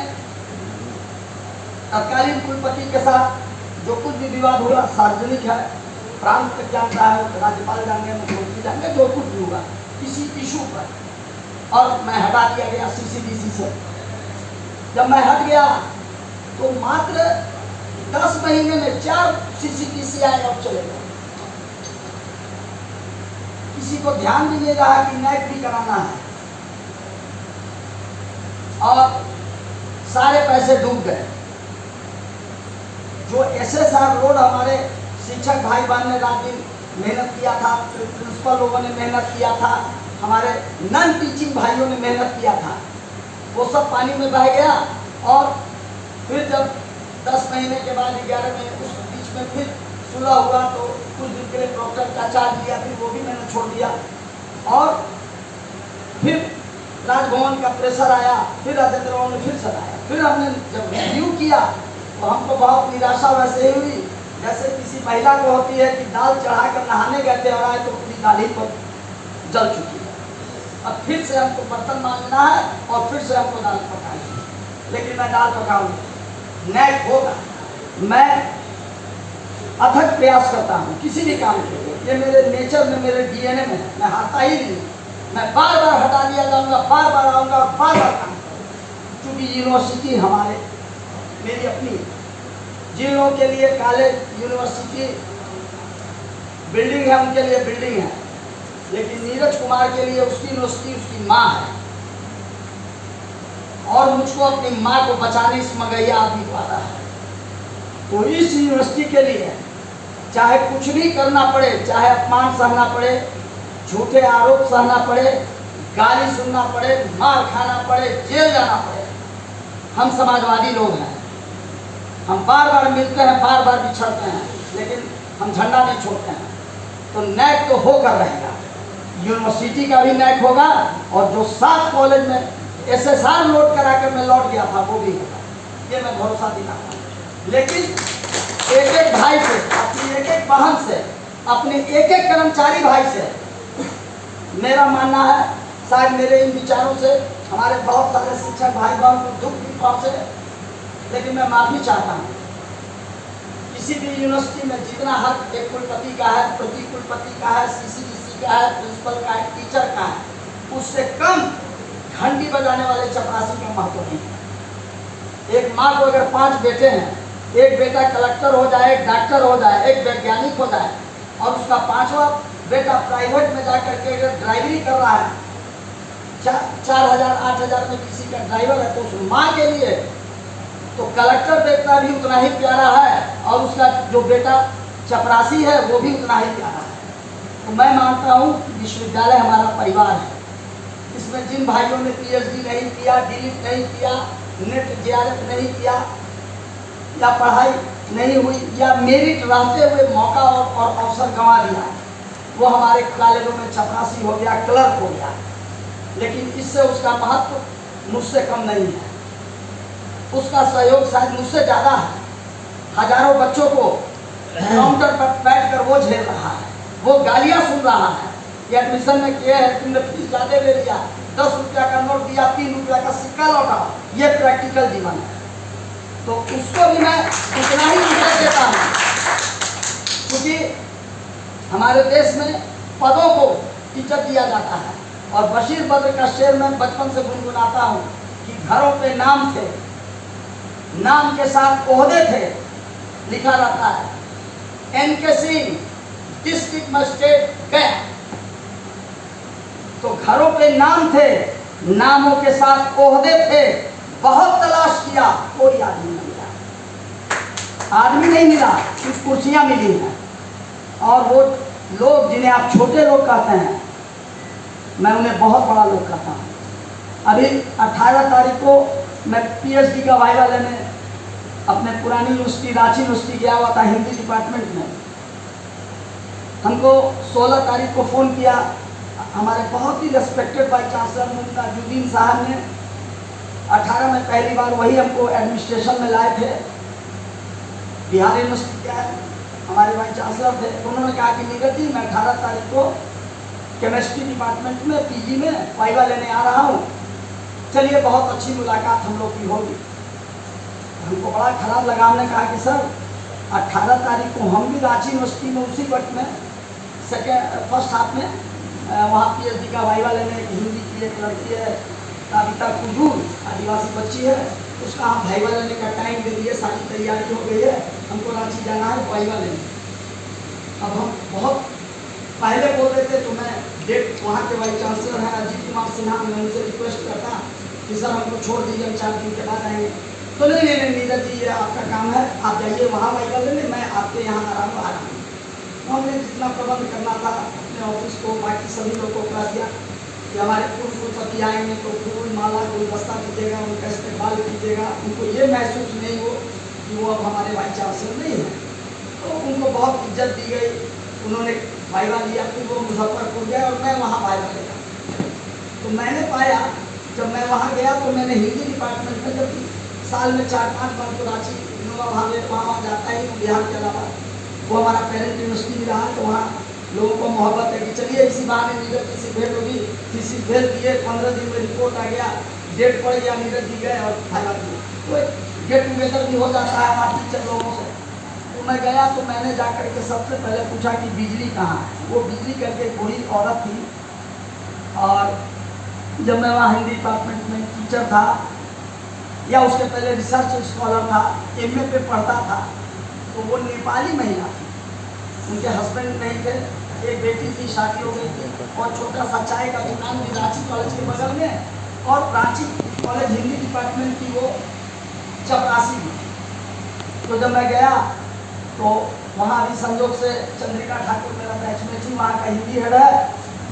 तत्कालीन कुलपति के साथ जो कुछ भी विवाद हुआ सार्वजनिक है, प्रांत तक जानता है, राज्यपाल जानेंगे, मुख्यमंत्री जानेंगे, जो कुछ भी हुआ किसी इशू पर, और मैं हटा दिया गया CCDC से। जब मैं हट गया तो मात्र 10 महीने में 4 CCDC आए और चले गए। किसी को ध्यान भी नहीं रहा कि नेट भी कराना है, और सारे पैसे डूब गए। जो SSR लोड हमारे शिक्षक भाई बहन ने रात दिन मेहनत किया था, प्रिंसिपल लोगों ने मेहनत किया था, हमारे नॉन टीचिंग भाइयों ने मेहनत किया था, वो सब पानी में बह गया। और फिर जब 10 महीने के बाद 11 महीने उस बीच में फिर सुलह हुआ तो कुछ दिन के लिए प्रॉक्टर का चार्ज लिया, फिर वो भी मैंने छोड़ दिया। और फिर राजभवन का प्रेशर आया, फिर राजेंद्र बाबू ने फिर सलाया, फिर हमने जब रिव्यू किया तो हमको बहुत निराशा वैसे ही हुई जैसे किसी महिला को होती है कि दाल चढ़ाकर नहाने गए थे और आए तो पूरी दाल ही पर जल चुकी है, अब फिर से हमको बर्तन मांगना है और फिर से हमको दाल पकानी है। लेकिन मैं दाल पकाऊंगा, नेट होगा। मैं अथक प्रयास करता हूँ किसी भी काम के लिए, ये मेरे नेचर में, मेरे DNA में है, मैं हारता ही नहीं। मैं बार बार हटा दिया जाऊँगा, बार बार आऊँगा और बार बार काम करूँगा। क्योंकि यूनिवर्सिटी हमारे, मेरी अपनी, जिन लोगों के लिए कॉलेज यूनिवर्सिटी बिल्डिंग है उनके लिए बिल्डिंग है, लेकिन नीरज कुमार के लिए उसकी यूनिवर्सिटी उसकी माँ है। और मुझको अपनी माँ को बचाने इस मगैया आदमी को आता है। तो इस यूनिवर्सिटी के लिए चाहे कुछ भी करना पड़े, चाहे अपमान सहना पड़े, झूठे आरोप सहना पड़े, गाली सुनना पड़े, मार खाना पड़े, जेल जाना पड़े, हम समाजवादी लोग हैं। हम बार बार मिलते हैं, बार बार बिछड़ते हैं, लेकिन हम झंडा नहीं छोड़ते हैं। तो नैक तो होकर रहेगा, यूनिवर्सिटी का भी नैक होगा, और जो 7 कॉलेज में SSR लोड कराकर मैं लौट गया था वो भी होगा, ये मैं भरोसा दिलाता हूँ। लेकिन एक एक भाई से, अपनी एक एक बहन से, अपने एक एक कर्मचारी भाई से मेरा मानना है, शायद मेरे इन विचारों से हमारे बहुत सारे शिक्षक भाई बहन को दुख भी पहुँचे, लेकिन मैं माफ़ी चाहता हूँ। किसी भी यूनिवर्सिटी में जितना हक एक कुलपति का है, प्रति कुलपति का है, CCDC का है, प्रिंसिपल का है, टीचर का है, उससे कम घंटी बजाने वाले चपरासी का महत्व नहीं है। एक माँ को अगर 5 बेटे हैं, एक बेटा कलेक्टर हो जाए, एक डॉक्टर हो जाए, एक वैज्ञानिक हो जाए, और उसका 5वां बेटा प्राइवेट में जाकर के अगर ड्राइवरी कर रहा है, 4,000 8,000 में किसी का ड्राइवर है, तो उस माँ के लिए तो कलेक्टर बेटा भी उतना ही प्यारा है, और उसका जो बेटा चपरासी है वो भी उतना ही प्यारा है। तो मैं मानता हूँ कि विश्वविद्यालय हमारा परिवार है। इसमें जिन भाइयों ने PhD नहीं किया, DLIT नहीं किया, नेट JRF नहीं किया, या पढ़ाई नहीं हुई, या मेरिट रहते हुए मौका और अवसर गंवा दिया, वो हमारे कॉलेजों में चपरासी हो गया, क्लर्क हो गया, लेकिन इससे उसका महत्व मुझसे कम नहीं है। उसका सहयोग शायद मुझसे ज़्यादा है। हजारों बच्चों को काउंटर पर बैठकर वो झेल रहा है, वो गालियाँ सुन रहा है कि एडमिशन में किए है, तुमने फीस ज़्यादा ले लिया, 10 रुपया का नोट दिया, 3 रुपया का सिक्का लौटा। ये प्रैक्टिकल जीवन है। तो उसको भी मैं उतना ही उत्तर देता हूँ, क्योंकि हमारे देश में पदों को इज्जत दिया जाता है। और बशीर बद्र का शेर मैं बचपन से गुनगुनाता हूँ कि घरों पे नाम थे, नाम के साथ ओहदे थे, लिखा रहता है एनके सिंह डिस्ट्रिक्ट मजिस्ट्रेट गया। तो घरों पे नाम थे, नामों के साथ ओहदे थे, बहुत तलाश किया, कोई आदमी नहीं मिला। आदमी नहीं मिला, कुछ कुर्सियां मिली हैं। और वो लोग जिन्हें आप छोटे लोग कहते हैं, मैं उन्हें बहुत बड़ा लोग कहता हूँ। अभी 18 तारीख को मैं पीएचडी का वाइवा लेने अपने पुरानी यूनिवर्सिटी रांची यूनिवर्सिटी गया हुआ था, हिंदी डिपार्टमेंट में। हमको 16 तारीख को फ़ोन किया हमारे बहुत ही रेस्पेक्टेड वाइस चांसलर मुमताजुद्दीन साहब ने। 18 में पहली बार वही हमको एडमिनिस्ट्रेशन में लाए थे। बिहार यूनिवर्सिटी के हमारे वाइस चांसलर थे। उन्होंने कहा कि नीरज जी, मैं 18 तारीख को केमिस्ट्री डिपार्टमेंट में पीजी में वाइवा लेने आ रहा हूँ, चलिए बहुत अच्छी मुलाकात हम लोग की होगी। हमको बड़ा खराब लगा। हमने कहा कि सर 18 तारीख को हम भी रांची यूनिवर्सिटी में उसी वक्त में फर्स्ट हाफ में वहाँ पीएचडी का वाइवा लेने, हिंदी की एक लड़की है कविता कुजूर, आदिवासी बच्ची है, उसका हम वाइवा लेने का टाइम दे दिए, सारी तैयारी हो गई है, हमको रांची जाना है वाइवा लेने। अब हम बहुत पहले बोल रहे थे, तो मैं डेट वहाँ के वाइस चांसलर हैं अजीत कुमार सिन्हा, मैं उनसे रिक्वेस्ट करता कि सर हमको छोड़ दीजिए, हम 4 दिन के बाद आएंगे। तो नहीं नीरज जी, ये आपका काम है, आप जाइए वहाँ वाइवा लेने, मैं आपके यहाँ आ रहा हूँ। हमने जितना प्रबंध करना था अपने ऑफिस को, बाकी सभी लोगों को करा दिया कि हमारे पूर्व कुलपति आएंगे तो फूल माला कोई बस्ता दीजिएगा, उनका इस्तेमाल कीजिएगा, उनको ये महसूस नहीं हो कि वो अब हमारे वाइस चांसलर नहीं है। तो उनको बहुत इज्जत दी गई। उन्होंने वाइवा लिया, फिर वो मुजफ्फरपुर गया और मैं वहाँ वाइवा लिया। तो मैंने पाया, जब मैं वहाँ गया तो मैंने हिंदी डिपार्टमेंट में, जब साल में 4-5 बार तो रांची इनोवा वहाँ जाता ही हूँ बिहार के अलावा, वो हमारा पेरेंट यूनिवर्सिटी भी रहा, तो वहाँ लोगों को मोहब्बत है कि चलिए इसी बहाने नीरज जी से भेंट होगी। किसी भेज दिए, 15 दिन में रिपोर्ट आ गया, डेट पड़ गया, नीरज जी गए और फाइनल दिए, तो गेट टुगेदर भी हो जाता है हमारे टीचर लोगों से। तो मैं गया तो मैंने जाकर के सबसे पहले पूछा कि बिजली कहाँ है। वो बिजली करके एक बूढ़ी औरत थी, और जब मैं वहाँ हिंदी डिपार्टमेंट में टीचर था, या उसके पहले रिसर्च स्कॉलर था, एमए पे पढ़ता था, तो वो नेपाली महिला थी, उनके हस्बैंड नहीं थे, एक बेटी थी, शादी हो गई थी, और छोटा सा चाय का दुकान भी रांची कॉलेज के बगल में, और रांची कॉलेज हिंदी डिपार्टमेंट की वो चपरासी भी। तो जब मैं गया तो वहाँ भी संजोग से चंद्रिका ठाकुर मेरा बैचमेट थी, वहाँ का हिंदी हेड है,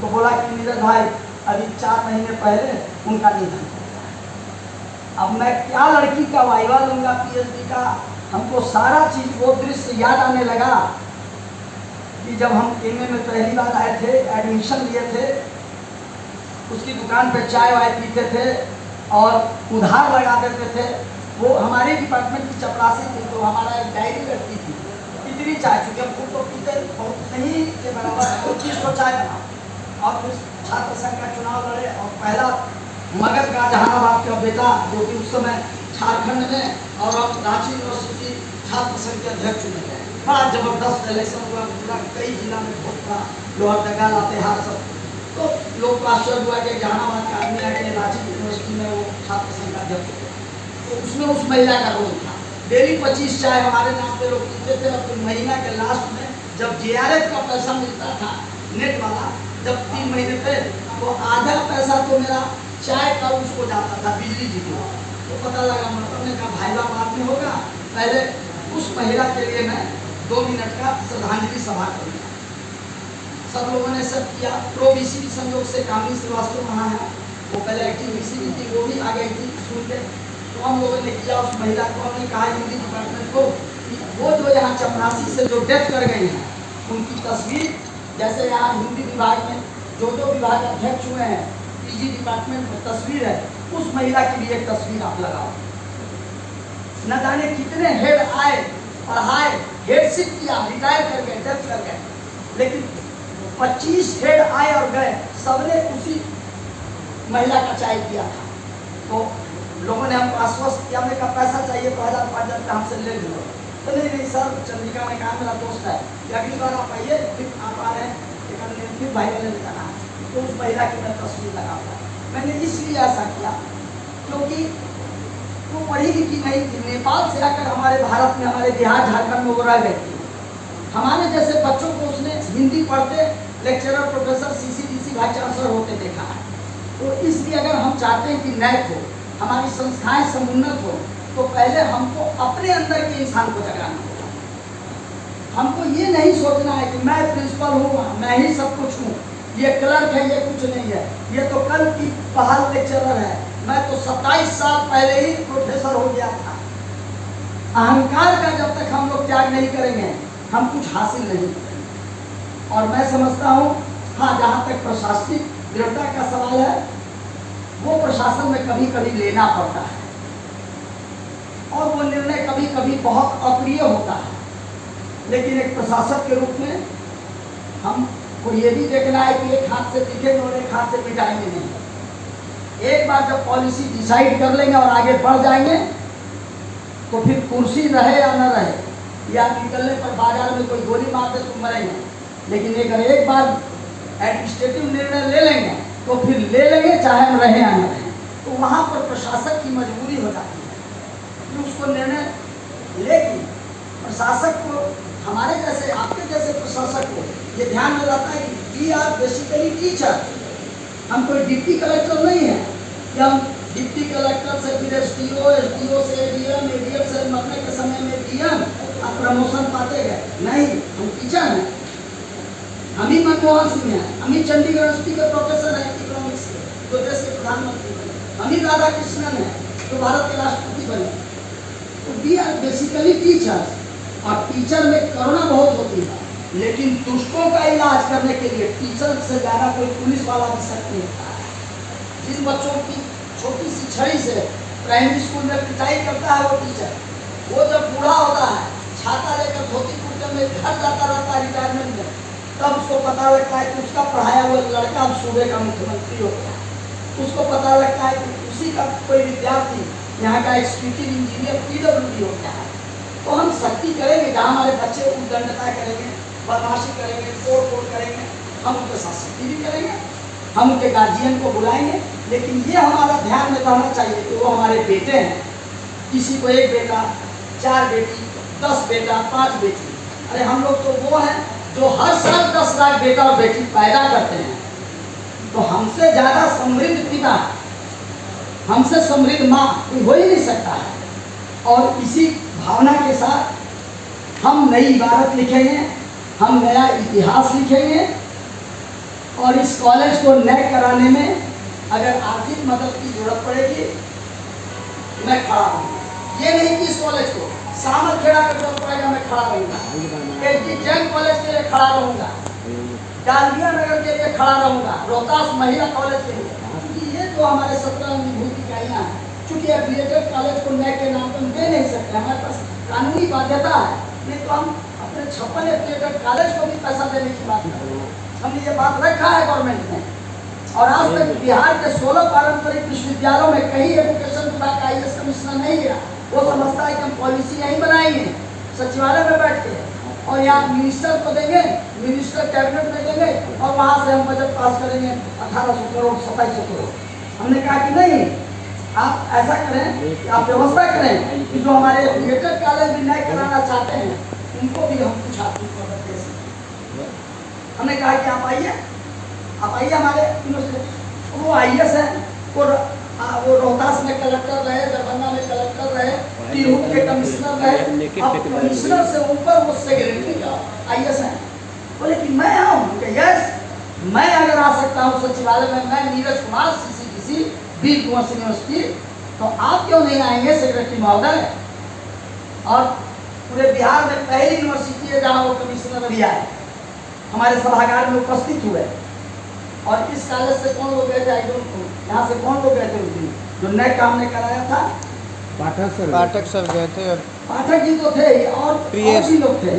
तो बोला कि नीरज भाई अभी 4 महीने पहले उनका निधन हो गया। अब मैं क्या लड़की का वाइवा लूँगा पीएचडी का। हमको सारा चीज़ वो दृश्य याद आने लगा कि जब हम एमए में पहली बार आए थे, एडमिशन लिए थे, उसकी दुकान पे चाय वाय पीते थे और उधार लगा देते थे। वो हमारे डिपार्टमेंट की चपरासी थी, तो हमारा एक डायरी रखती थी, इतनी चाय, चूँकि हम खुद तो पीते बहुत नहीं के बराबर, 25 चाय बना। और फिर छात्र संघ का चुनाव लड़े, और पहला मगध का जहानाबाद का बेटा, जो कि उस समय झारखंड में, और अब रांची यूनिवर्सिटी छात्र संघ के अध्यक्ष चुने गए। बड़ा जबरदस्त इलेक्शन हुआ, पूरा कई जिला में बहुत बड़ा, लोहरदगा लातेहार सब। तो लोग को आश्चर्य हुआ कि जहानाबाद का आदमी आके रांची यूनिवर्सिटी में वो छात्र संघ का अध्यक्ष थे। तो उसमें उस महिला का रोल था। डेली 25 चाय हमारे नाम पे लोग पीते थे, और फिर महीना के लास्ट में जब JRF का पैसा मिलता था नेट वाला, जब 3 महीने पे, तो आधा पैसा तो मेरा चाय का उसको जाता था, बिजली जी को। तो पता लगा, मतलब ने कहा भाई बाप बाद में होगा, पहले उस महिला के लिए मैं 2 मिनट का श्रद्धांजलि सभा करूँगा। सब लोगों ने सब किया। प्रो BC संयोग से कामिनी श्रीवास्तव वहाँ है, वो पहले एक्टिव BC थी, वो भी आ गई थी सुन के। तो हम लोगों ने किया, उस महिला को हमने कहा हिंदी डिपार्टमेंट को कि वो जो यहाँ चपरासी से जो डेथ कर गई हैं, उनकी तस्वीर, जैसे यहाँ हिंदी विभाग में जो विभाग अध्यक्ष हुए हैं, पीजी डिपार्टमेंट में तस्वीर है, उस महिला की भी एक तस्वीर आप लगाओ। न जाने कितने हेड आए पढ़ाए, हेडशिप किया, रिटायर कर गए, डेथ कर गए, लेकिन 25 हेड आए और गए, सबने उसी महिला का चाय किया था। तो लोगों ने हमको आश्वस्त किया, हमने कहा पैसा चाहिए तो 1000-5000 का हमसे ले लो। तो नहीं सर, चंद्रिका ने कहा मेरा दोस्त है कि अगली बार आप आइए, फिर आप आ रहे हैं, फिर भाई ने कहा तो उस महिला की मैं तस्वीर लगाऊंगा। मैंने इसलिए ऐसा किया क्योंकि वो पढ़ी लिखी नहीं थी, नेपाल से आकर हमारे भारत में, हमारे बिहार झारखंड में वो रह गई थी। हमारे जैसे बच्चों को उसने हिंदी पढ़ते lecturer, professor, CCDC vice chancellor होते देखा है। तो इसलिए अगर हम चाहते हैं कि नए हो, हमारी संस्थाएं समुन्नत हो, तो पहले हमको अपने अंदर के इंसान को जगाना होगा। हमको ये नहीं सोचना है कि मैं प्रिंसिपल हूँ, मैं ही सब कुछ हूँ, ये क्लर्क है, ये कुछ नहीं है, ये तो कल की बहाल लेक्चरर है, मैं तो 27 साल पहले ही प्रोफेसर हो गया था। अहंकार का जब तक हम लोग त्याग नहीं करेंगे, हम कुछ हासिल नहीं करेंगे। और मैं समझता हूँ, हाँ, जहाँ तक प्रशासनिक दृढ़ता का सवाल है, वो प्रशासन में कभी कभी लेना पड़ता है और वो निर्णय कभी कभी बहुत अप्रिय होता है, लेकिन एक प्रशासक के रूप में हमको ये भी देखना है कि एक हाथ से लिखेंगे और एक हाथ से मिटाएंगे नहीं। एक बार जब पॉलिसी डिसाइड कर लेंगे और आगे बढ़ जाएंगे, तो फिर कुर्सी रहे या न रहे, या निकलने पर बाजार में कोई गोली मार दे तो मरेंगे, लेकिन अगर एक बार एडमिनिस्ट्रेटिव निर्णय ले लेंगे तो फिर ले लेंगे, चाहे हम रहे या न रहे। तो वहाँ पर प्रशासक की मजबूरी हो जाती है कि उसको निर्णय लेकिन प्रशासक को, हमारे जैसे, आपके जैसे प्रशासक को ये ध्यान में रहता है कि वी आर बेसिकली टीचर। हम कोई डिप्टी कलेक्टर नहीं है कि हम डिप्टी कलेक्टर से फिर SDO से ADM से मरने के समय में DM और प्रमोशन पाते गए, नहीं, हम टीचर हैं। हम ही मनमोहन सिंह हैं, हम ही चंडीगढ़ यूनिवर्सिटी के प्रोफेसर हैं इकोनॉमिक्स के, जो देश के प्रधानमंत्री बने, हम ही राधा कृष्णन हैं, जो भारत के राष्ट्रपति बने। तो वी आर बेसिकली टीचर्स, और टीचर में करुणा बहुत होती है, लेकिन दुष्टों का इलाज करने के लिए टीचर से ज़्यादा कोई पुलिस वाला भी सकते होता है। जिन बच्चों की छोटी सी छड़ी से प्राइमरी स्कूल में पिटाई करता है वो टीचर, वो जब बूढ़ा होता है, छाता लेकर धोती कुर्ते में घर जाता रहता है रिटायरमेंट में, तब उसको पता लगता है कि उसका पढ़ाया हुआ लड़का अब सूबे का मुख्यमंत्री हो गया। उसको पता लगता है कि उसी का कोई विद्यार्थी यहाँ का एग्जीक्यूटिव इंजीनियर PWD हो गया है। तो हम सख्ती करेंगे, जहाँ हमारे बच्चे उद्दंडता करेंगे, बदमाशी करेंगे, तोड़ करेंगे, हम उनके साथ सख्ती भी करेंगे, हम उनके गार्जियन को बुलाएंगे, लेकिन ये हमारा ध्यान में रहना चाहिए कि वो हमारे बेटे हैं। किसी को 1 बेटा, 4 बेटी, 10 बेटा, 5 बेटी, अरे हम लोग तो वो हैं जो हर साल 10 लाख बेटा और बेटी पैदा करते हैं। तो हमसे ज़्यादा समृद्ध पिता, हमसे समृद्ध माँ कोई हो ही नहीं सकता है। और इसी भावना के साथ हम नई इबारत लिखेंगे, हम नया इतिहास लिखेंगे, और इस कॉलेज को नए कराने में अगर आर्थिक मदद की जरूरत पड़ेगी, मैं खड़ा हूँ। ये नहीं कि इस कॉलेज को सामरखेड़ा का जरूरत पड़ेगा, मैं खड़ा रहूँगा। SD जैन कॉलेज के लिए खड़ा रहूँगा, डालमिया नगर के लिए खड़ा रहूँगा, रोहतास महिला कॉलेज के लिए, क्योंकि ये जो हमारे 17 मूलभूत इकाइयाँ हैं, चूँकि एफिलिएटेड कॉलेज को नए के नाम पर दे नहीं सकते, हमारे पास कानूनी बाध्यता है, नहीं तो हम अपने 56 एफिलिएटेड कॉलेज को भी पैसा देने की बात कर रहे हैं। हमने ये बात रखा है गवर्नमेंट ने, और आज तक बिहार के 16 पारंपरिक विश्वविद्यालयों में कहीं एजुकेशन विभाग का IAS कमिश्नर नहीं गया। वो समझता है कि हम पॉलिसी यहीं बनाएंगे सचिवालय में बैठ के, और यहाँ मिनिस्टर को देंगे, मिनिस्टर कैबिनेट में देंगे, और वहाँ से हम बजट पास करेंगे 1800 करोड़ 2700 करोड़। हमने कहा कि नहीं, आप ऐसा करें कि आप व्यवस्था करें कि जो हमारे एफिलिएटेड कॉलेज भी नए कराना चाहते हैं, उनको भी हम कुछ आर्थिक मदद दे सकते। हमने कहा कि आप आइए हमारे यूनिवर्सिटी। वो IAS है, वो रोहतास में कलेक्टर रहे, दरभंगा में कलेक्टर रहे, तिरहुत के कमिश्नर रहे, अब कमिश्नर से ऊपर वो सेक्रेटरी का IAS है। बोले कि मैं आऊँ, यस, मैं अगर आ सकता हूँ सचिवालय में, मैं नीरज कुमार CCDC वीर कुंवर सिंह यूनिवर्सिटी, तो आप क्यों नहीं आएंगे सेक्रेटरी महोदय? और पूरे बिहार में पहली यूनिवर्सिटी है जहाँ वो कमिश्नर भी आए, हमारे सभागार में उपस्थित हुए। और इस कॉलेज से कौन लोग गए थे? I don't know. यहाँ से कौन लोग गए थे उस दिन जो नए काम ने कराया था? पाठक सर गए थे और पाठक जी तो थे ही, और भी लोग थे।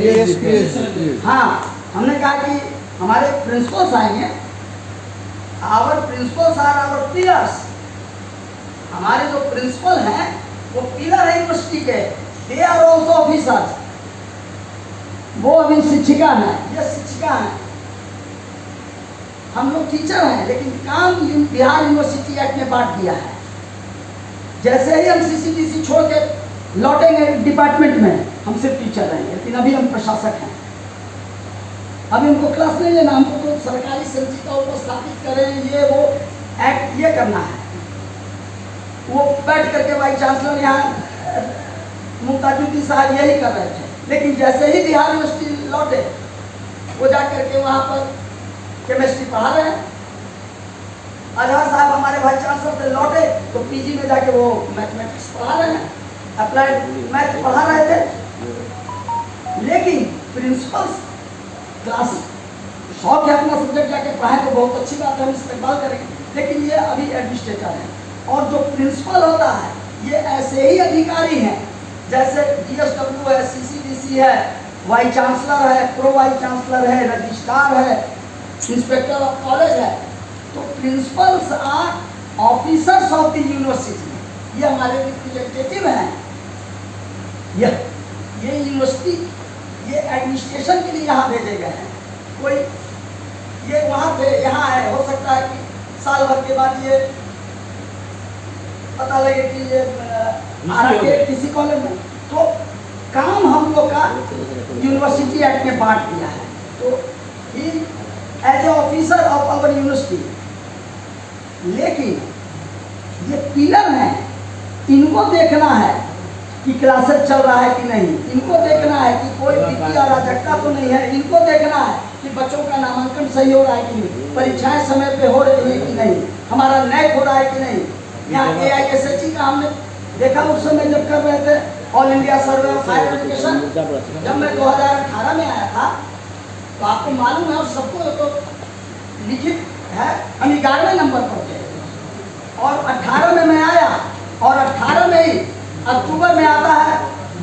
हाँ, हमने कहा कि हमारे प्रिंसिपल्स आएंगे, our principles are our pillars. हमारे जो प्रिंसिपल हैं वो पिलर है यूनिवर्सिटी के, दे आर ऑल्सो ऑफिसर्स। वो अभी शिक्षिका हैं, ये शिक्षिका हैं, हम लोग टीचर हैं, लेकिन काम बिहार यूनिवर्सिटी एक्ट ने बांट दिया है। जैसे ही हम सीसीडीसी छोड़ के लौटेंगे डिपार्टमेंट में, हम सिर्फ टीचर रहेंगे, लेकिन अभी हम प्रशासक हैं। अभी हमको क्लास नहीं लेना, हमको तो सरकारी संचिता उपस्थापित करें, ये वो एक्ट ये करना है। वो बैठ करके वाइस चांसलर यहाँ मुमताजुद्दीन साहब यही कर रहे थे, लेकिन जैसे ही बिहार यूनिवर्सिटी लौटे, वो जा करके वहाँ पर केमिस्ट्री पढ़ा रहे हैं। अजहर साहब हमारे वाइस चांसलर से लौटे तो पीजी में जाके वो मैथमेटिक्स पढ़ा रहे हैं, अप्लाइड मैथ पढ़ा रहे थे। लेकिन प्रिंसिपल्स क्लास शौक है अपना सब्जेक्ट जाके पढ़ाएं तो बहुत अच्छी बात है, हम इस्तेमाल करेंगे, लेकिन ये अभी एडमिनिस्ट्रेटर है। और जो प्रिंसिपल होता है ये ऐसे ही अधिकारी हैं जैसे DSW है, CCDC है, वाइस चांसलर है, प्रो वाइस चांसलर है, रजिस्ट्रार है, इंस्पेक्टर ऑफ कॉलेज है। तो principals are officers of the university, ये हमारे रिप्रेजेंटेटिव हैं। ये यूनिवर्सिटी, ये एडमिनिस्ट्रेशन के लिए यहाँ भेजे गए हैं। कोई ये वहाँ थे, यहाँ है, हो सकता है कि साल भर के बाद ये पता लगे कि ये के किसी कॉलेज में, तो काम हम लोग का यूनिवर्सिटी एक्ट में बांट दिया है। तो he as a officer of our university, लेकिन ये पिलर हैं, इनको देखना है कि क्लासेस चल रहा है कि नहीं, इनको देखना है कि कोई वित्तीय अराजकता तो नहीं है, इनको देखना है कि बच्चों का नामांकन सही हो रहा है कि नहीं, परीक्षाएं समय पे हो रही है कि नहीं, हमारा नैक हो रहा है कि नहीं। यहाँ AISHE का हमने देखा उस समय जब कर रहे थे all India survey of higher education, जब मैं 2018 में आया था, तो आपको मालूम है और सबको तो लिखित है, हम 11वें नंबर पर थे। और 18 में मैं आया, और 18 में ही अक्टूबर में आता है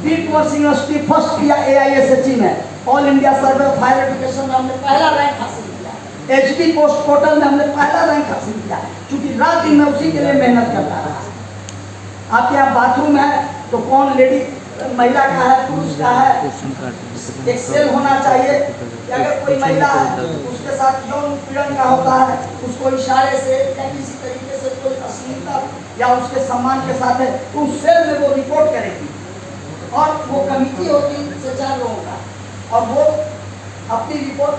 बीट वर्स यूनिवर्सिटी फर्स्ट किया AISHE में, all India survey of higher education में हमने पहला रैंक हासिल किया, HP पोस्ट पोर्टल में हमने पहला रैंक हासिल किया, क्योंकि रात दिन मैं उसी के लिए मेहनत करता रहा। आपके यहाँ बाथरूम है तो कौन लेडी महिला का है, पुरुष का है, एक्सेल होना चाहिए कि अगर कोई महिला है उसके साथ यौन उत्पीड़न का होता है, उसको इशारे से या किसी तरीके से कोई अश्लीलता या उसके सम्मान के साथ है, तो उस सेल में वो रिपोर्ट करेगी, और वो कमिटी होगी 3-4 लोगों का, और वो अपनी रिपोर्ट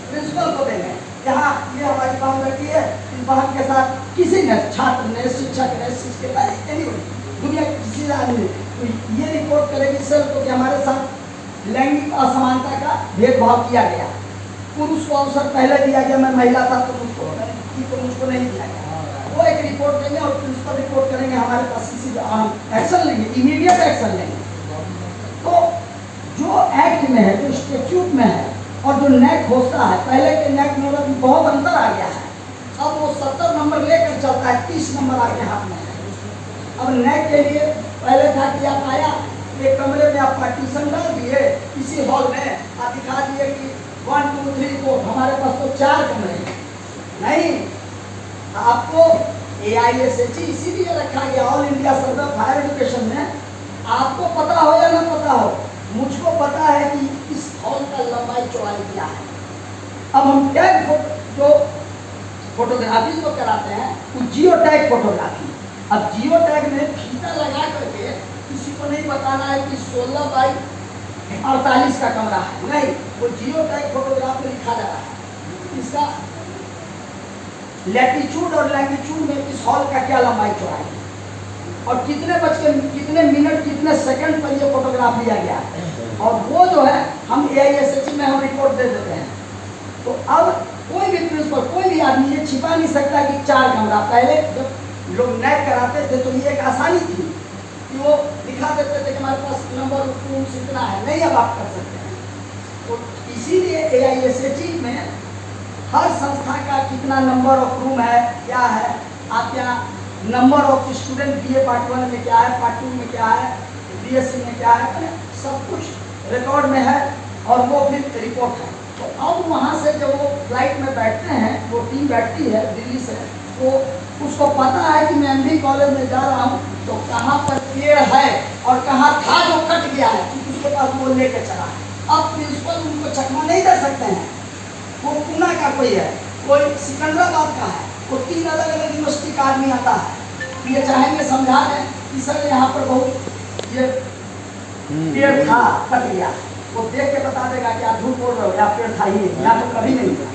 प्रिंसिपल को देंगे। यहाँ ये हमारी बहन लड़की है, इस बहन के साथ किसी ने, छात्र ने, शिक्षक ने, शिक्षक दुनिया के किसी आदमी तो ये रिपोर्ट करेगी सेल को कि हमारे साथ लैंगिक असमानता का भेदभाव किया गया, पुरुष को अवसर पहले दिया गया, मैं महिला था तो मुझको नहीं दिया गया। वो एक रिपोर्ट देंगे और प्रिंसिपल रिपोर्ट करेंगे, हमारे पास किसी एक्शन लेंगे, इमीडिएट एक्शन लेंगे। तो जो एक्ट में है, जो स्टेट्यूट में है, और जो नैक होता है, पहले के नैक में बहुत अंतर आ गया है। अब वो 70 नंबर लेकर चलता है, 30 नंबर आपके हाथ में है। अब नैक के लिए पहले था कि आप आया एक कमरे में, आप पार्टीशन डाल दिए किसी हॉल में, आप दिखा दिए कि 1 2 3 4, हमारे पास तो 4 कमरे हैं। नहीं, आपको AISHE इसीलिए रखा गया, all India survey of higher education में। आपको पता हो या ना पता हो, मुझको पता है कि इस हॉल का लंबाई चौड़ाई क्या है। अब हम टैग जो फोटोग्राफी जो कराते हैं वो जियो टैग फोटोग्राफी। अब जियो टैग में फीता लगा करके किसी को नहीं बताना है कि 16 बाई 48 का कमरा है, नहीं, वो जियो टैग फोटोग्राफ में लिखा जा रहा है इसका लैटिट्यूड और लैंगिट्यूड में इस हॉल का क्या लंबाई चौड़ाई है, और कितने बज के कितने मिनट कितने सेकंड पर ये फोटोग्राफ लिया गया है, और वो जो है हम AISHE में हम रिपोर्ट दे देते हैं। तो अब कोई भी प्रिंसिपल, कोई भी आदमी ये छिपा नहीं सकता कि 4 कमरा। पहले जब लोग नैक कराते थे तो ये एक आसानी थी कि वो दिखा देते थे कि हमारे पास नंबर रूम्स इतना है, नहीं अब आप कर सकते हैं। तो इसीलिए AISHE में हर संस्था का कितना नंबर ऑफ रूम है, क्या है, आपके यहाँ number of student BA part 1 में क्या है, पार्ट 2 में क्या है, बीएससी में क्या है, सब कुछ रिकॉर्ड में है और वो फिर रिपोर्ट है। तो अब वहाँ से जब वो फ्लाइट में बैठते हैं, वो टीम बैठती है दिल्ली से, तो उसको पता है कि मैं एमबी कॉलेज में जा रहा हूँ, तो कहाँ पर पेड़ है और कहाँ था जो कट गया है, क्योंकि उसके पास वो लेके चला है। अब प्रिंसिपल उनको चकमा नहीं दे सकते हैं, वो पूना का कोई है, कोई सिकंदराबाद का है, वो 3 अलग अलग यूनिवर्सिटी का आदमी आता है। ये चाहेंगे समझा दें कि सर यहाँ पर बहुत ये पेड़ था कट गया, वो देख के बता देगा कि आप झूठ बोल रहे हो, या पेड़ था ही नहीं, यहाँ तो कभी नहीं था।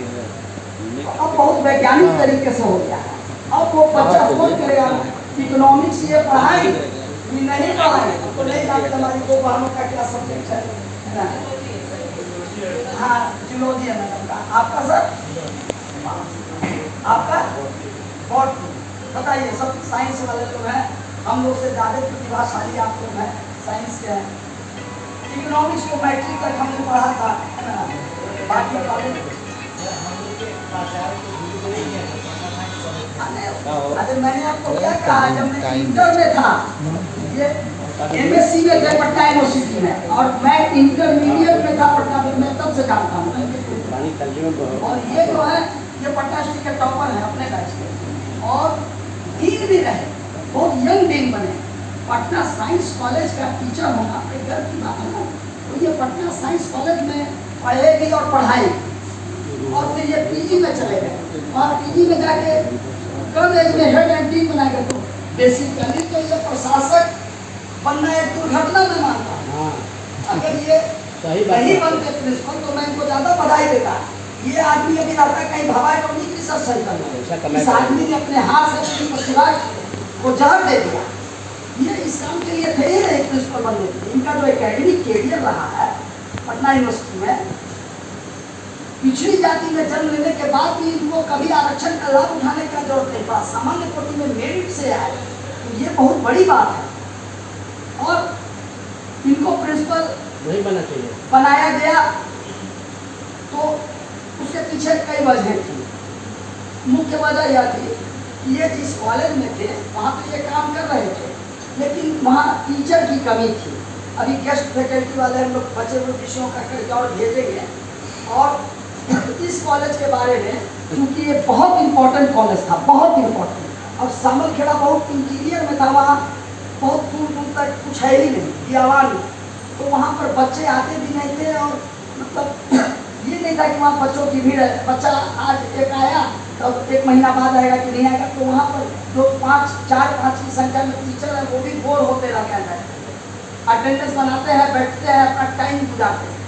अब बहुत वैज्ञानिक तरीके से हो गया है। अब वो बच्चा सोच करेगा इकोनॉमिक्स ये पढ़ाई नहीं पढ़ाई तो नहीं जानते हमारी 2 बहनों का क्या सब्जेक्ट है। हाँ जियोलॉजी है मैडम का, आपका सर, आपका और बताइए, सब साइंस वाले लोग हैं, हम लोग से ज़्यादा प्रतिभाशाली आप लोग हैं, साइंस के हैं। इकोनॉमिक्स को मैट्रिक तक हमने पढ़ा था, है ना, बाकी वाले अरे मैंने आपको क्या कहा, जब मैं इंटर में था, ये एमएससी में थे पटना यूनिवर्सिटी में, और मैं इंटरमीडिएट में था पटना में, मैं तब से जानता हूँ। और ये जो है ये पटना यूनिवर्सिटी के टॉपर हैं अपने बैच के, और डीन भी रहे, बहुत यंग डीन बने। पटना साइंस कॉलेज का टीचर होना अपने गर्व की बात है ना। तो ये पटना साइंस कॉलेज में पढ़ेगी और पढ़ाएगी, और फिर ये पीजी में चले गए, और पीजी में जाके कम एज में हेड एंड टीम बनाएगा। तो बेसिकली तो ये प्रशासक बनना एक दुर्घटना में मानता हूँ। अगर ये नहीं बनते प्रिंसिपल तो मैं इनको ज़्यादा बधाई देता। ये आदमी अभी रहता कहीं भवाई तो नहीं रिसर्च सेंटर में, इस आदमी ने अपने हाथ से अपनी प्रतिभा को जहर दे दिया। ये इस काम के लिए थे ही नहीं प्रिंसिपल बनने के लिए। इनका जो एकेडमिक कैरियर रहा है पटना यूनिवर्सिटी में, पिछड़ी जाति में जन्म लेने के बाद भी इनको कभी आरक्षण का लाभ उठाने का जरूरत नहीं पड़ा, सामान्य कोटि में मेरिट से आए, तो ये बहुत बड़ी बात है। और इनको प्रिंसिपल नहीं बनना चाहिए, बनाया गया, तो उसके पीछे कई वजह थी। मुख्य वजह यह थी कि ये जिस कॉलेज में थे वहाँ तो ये काम कर रहे थे, लेकिन वहाँ टीचर की कमी थी। अभी गेस्ट फैकल्टी वाले हम लोग बचे हुए विषयों का करके और भेजेंगे। और इस कॉलेज के बारे में, क्योंकि ये बहुत इम्पोर्टेंट कॉलेज था, बहुत इम्पोर्टेंट, और सामलखेड़ा बहुत इंटीरियर में था, वहाँ बहुत दूर दूर तक कुछ है ही नहीं, बियावान, तो वहाँ पर बच्चे आते भी नहीं थे। और मतलब ये नहीं था कि वहाँ बच्चों की भीड़ है, बच्चा आज एक आया तो 1 महीना बाद आएगा कि नहीं आएगा, तो वहाँ पर जो 4-5 की संख्या में टीचर है वो भी बोर होते रहते हैं, अटेंडेंस बनाते हैं, बैठते हैं, अपना टाइम गुजारते हैं।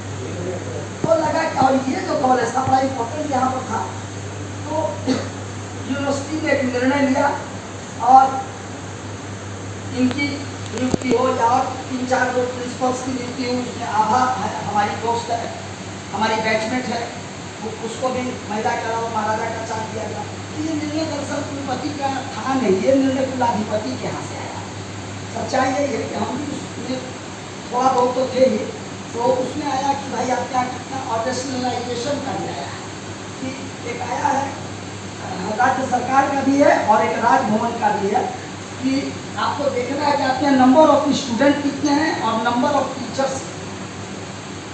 तो लगा कि और ये जो कॉलेज था बड़ा इम्पोर्टेंट यहाँ पर था, तो यूनिवर्सिटी ने एक निर्णय लिया और इनकी नियुक्ति हो, या और 3-4 जो प्रिंसिपल्स की नियुक्ति हो। उसमें आभा है, हमारी दोस्त है, हमारी बैचमेट है, उसको भी महिला के अलावा महाराजा का चार्ज दिया गया। तो ये निर्णय दरअसल कुलपति का था नहीं, ये निर्णय कुलाधिपति के यहाँ से आया। सच्चाई यही है कि हम भी उसमें थोड़ा बहुत तो थे ही, तो उसमें आया कि भाई आप क्या कितना ऑर्गेनाइजेशन कर दिया है, कि एक आया है राज्य सरकार का भी है और एक राजभवन का भी है, कि आपको देखना है कि आपके नंबर ऑफ स्टूडेंट कितने हैं और नंबर ऑफ टीचर्स।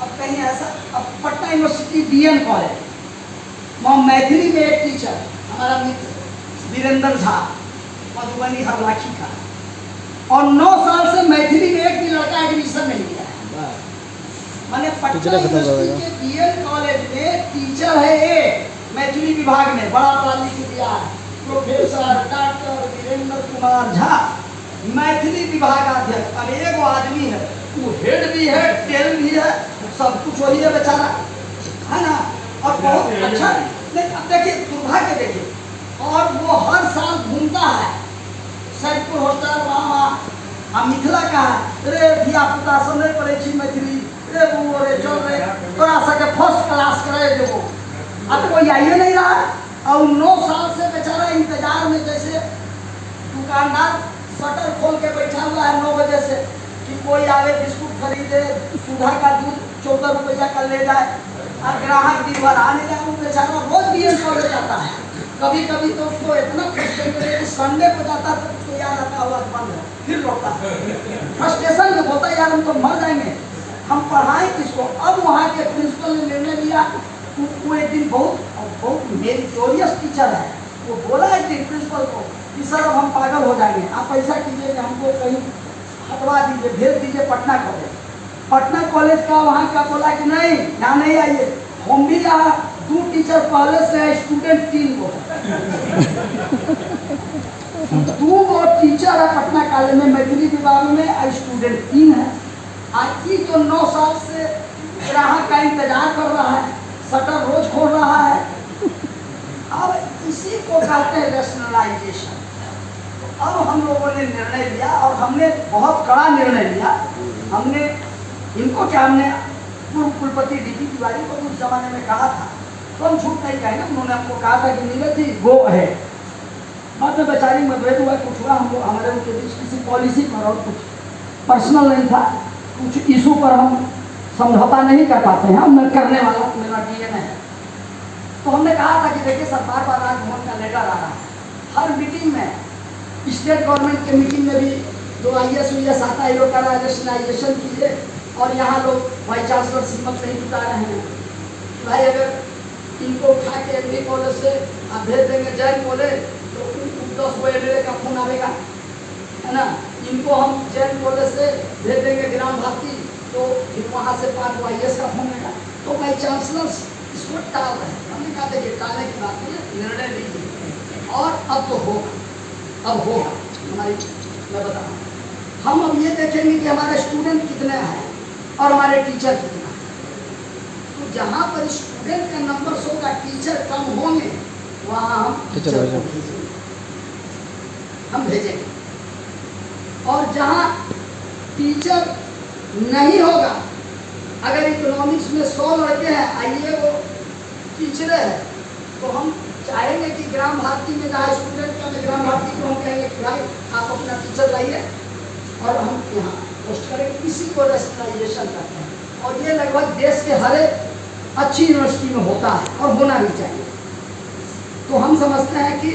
अब कहीं ऐसा, अब पटना यूनिवर्सिटी बीएन कॉलेज, वहाँ मैथिली में एक टीचर हमारा मित्र वीरेंद्र झा, मधुबनी हरलाखी का, और 9 साल से मैथिली में एक भी लड़का एडमिशन नहीं लिया है। मैंने पटना यूनिवर्सिटी के बीएन कॉलेज में टीचर है एक, मैथिली विभाग में बड़ा लिख दिया है, प्रोफेसर डॉक्टर वीरेंद्र कुमार झा, मैथिली विभागाध्यक्ष। अब एक आदमी है, वो हेड भी है, टेल भी है, सब कुछ वही है बेचारा, है ना। और बहुत अच्छा, लेकिन अब देखिए दुर्भाग्य देखिए, और वो हर साल घूमता है सैदपुर हॉस्टल, वहाँ मिथिला का है, रे धिया पुता सब नहीं पढ़े छी मैथिली, रे वो रे चल रे तोरा सके फर्स्ट क्लास करे जो, अब कोई आइए नहीं रहा है। और 9 साल से बेचारा इंतजार में, जैसे दुकानदार शटर खोल के बैठा हुआ है 9 बजे से कि कोई आवे बिस्कुट खरीदे, सुधा का दूध 14 रुपया का ले जाए, और ग्राहक दिन भर आने लगा, वो बेचारा रोज भी कॉलेज जाता है। कभी कभी तो उसको इतना फ्रस्ट्रेटेड, संडे को जाता तो उसको याद आता हुआ बंद है, फिर लौटता। फ्रस्ट्रेशन में होता यार हम तो मर जाएंगे, हम पढ़ाएं किसको। अब वहाँ के प्रिंसिपल ने निर्णय लिया, वो एक दिन बहुत मेरिटोरियस टीचर है, वो बोला एक दिन प्रिंसिपल को कि सर अब हम पागल हो जाएंगे, आप ऐसा कीजिए कि हमको कहीं हटवा दीजिए, भेज दीजिए पटना कॉलेज। पटना कॉलेज का वहाँ का बोला कि नहीं, यहाँ नहीं आइए, हम भी यहाँ 2 टीचर पहले से है, स्टूडेंट 3 को 2 और टीचर है पटना कॉलेज में, मैथिली विभाग में, और स्टूडेंट 3 है। आज तो 9 साल से ग्राहक का इंतजार कर रहा है, शटर रोज खोल रहा है। अब इसी को कहते हैं रैशनलाइजेशन। तो अब हम लोगों ने निर्णय लिया, और हमने बहुत कड़ा निर्णय लिया। हमने इनको क्या, हमने पूर्व कुलपति डीपी तिवारी को उस जमाने में कहा था, तो हम झूठ नहीं कहेंगे, उन्होंने हमको कहा था कि नीरज जी गो है। बाद में बेचारी मतभेद हुआ, कुछ हुआ, हम लोग हमारे उनके बीच किसी पॉलिसी पर, और कुछ पर्सनल नहीं था, कुछ इशू पर हम समझौता नहीं कर पाते हैं, हम करने वाला मेरा डीएन है। तो हमने कहा था कि देखिए सरकार पर राजभवन का लेटर आ रहा है, हर मीटिंग में, स्टेट गवर्नमेंट के मीटिंग में भी जो IAS UAS आता है, लोग का रैशनलाइजेशन कीजिए, और यहाँ लोग वाइस चांसलर हिम्मत नहीं जुटा रहे हैं। भाई अगर इनको उठा के एमडी कॉलेज से आप भेज देंगे जैन कॉलेज, तो 10 गो एमएलए का फोन आएगा, है ना। इनको हम जैन कॉलेज से भेज देंगे ग्राम भारती, तो फिर वहाँ से 5 IAS का फोन आएगा। तो वाइस चांसलर इसको टाल रहे हैं। हमने कहा देखिए टालने की बात नहीं है, निर्णय लीजिए, और अब तो होगा, अब होगा। हमारी मैं बता रहा हूँ, हम अब ये देखेंगे कि हमारे स्टूडेंट कितने हैं और हमारे टीचर कितना है। तो जहाँ पर स्टूडेंट का नंबर 100 का, टीचर कम होंगे, वहाँ हम भेजेंगे। और जहाँ टीचर नहीं होगा, अगर इकोनॉमिक्स में 100 लड़के हैं, आइए वो पिछड़े हैं, तो हम चाहेंगे कि ग्राम भारती में जहाँ स्टूडेंट का, ग्राम भारती को हम कहेंगे कि भाई आप अपना टीचर लाइए, और हम यहाँ पोस्ट करेंगे। इसी को रैशनलाइजेशन करते हैं, और ये लगभग देश के हर एक अच्छी यूनिवर्सिटी में होता है, और होना भी चाहिए। तो हम समझते हैं कि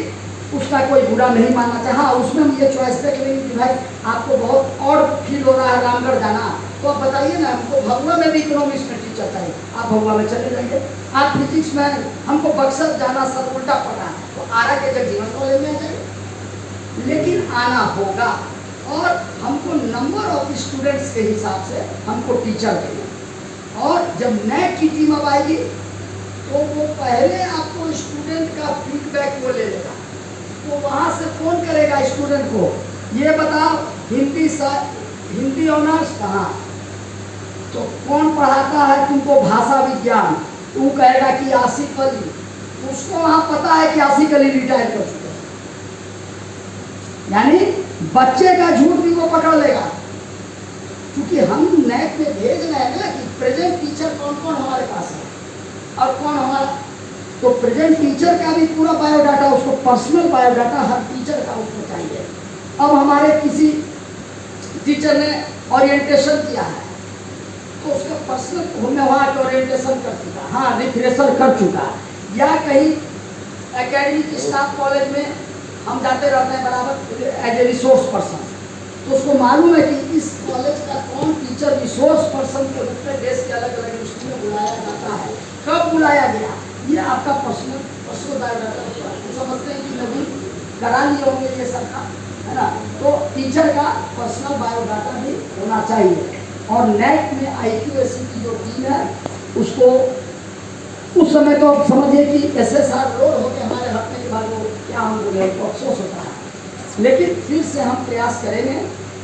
उसका कोई बुरा नहीं मानना चाहिए। हाँ, उसमें हम ये चॉइस देख लेंगे कि भाई आपको बहुत और फील हो रहा है रामगढ़ जाना, तो आप बताइए ना, हमको भगवा में भी इकोनॉमिक्स में टीचर चाहिए, आप भगवा में चले जाइए। आप फिजिक्स में, हमको बक्सर जाना सर उल्टा पड़ा है, तो आरा के जगजीवन कॉलेज में जाइए। लेकिन आना होगा, और हमको नंबर ऑफ स्टूडेंट्स के हिसाब से हमको टीचर देंगे। और जब नैक की टीम अब आएगी, तो वो पहले आपको स्टूडेंट का फीडबैक वो ले लेगा। वो वहाँ से फोन करेगा स्टूडेंट को, ये बताओ हिंदी ऑनर्स कहाँ, तो कौन पढ़ाता है तुमको भाषा विज्ञान, तू कहेगा कि आसिफ अली। उसको वहाँ पता है कि आसिफ अली रिटायर कर चुके हैं, यानी बच्चे का झूठ भी वो पकड़ लेगा। क्योंकि हम नेट में भेज रहे हैं ना कि प्रेजेंट टीचर कौन कौन हमारे पास है और कौन हमारा, तो प्रेजेंट टीचर का भी पूरा बायोडाटा, उसको पर्सनल बायोडाटा हर टीचर का उसको चाहिए। अब हमारे किसी टीचर ने ओरिएंटेशन किया है, तो उसका पर्सनल, हमने वहाँ के ओरिएंटेशन कर चुका, हाँ रिफ्रेशर कर चुका, या कहीं एकेडमिक स्टाफ कॉलेज में हम जाते रहते हैं बराबर एज ए रिसोर्स पर्सन, तो उसको मालूम है कि इस कॉलेज का कौन टीचर रिसोर्स पर्सन के रूप में देश के अलग अलग यूनिवर्सिटी में बुलाया जाता है, कब बुलाया गया, ये आपका पर्सनल बायोडाटा समझते हैं कि नवीन करा लिए होंगे ये सरकार, है ना। तो टीचर का पर्सनल बायोडाटा भी होना चाहिए। और नेट में IQAC की जो टीम है, उसको उस समय तो समझिए कि SSR रोड होकर हमारे हटने के बाद वो क्या हम बोले, तो अफसोस होता है, लेकिन फिर से हम प्रयास करेंगे।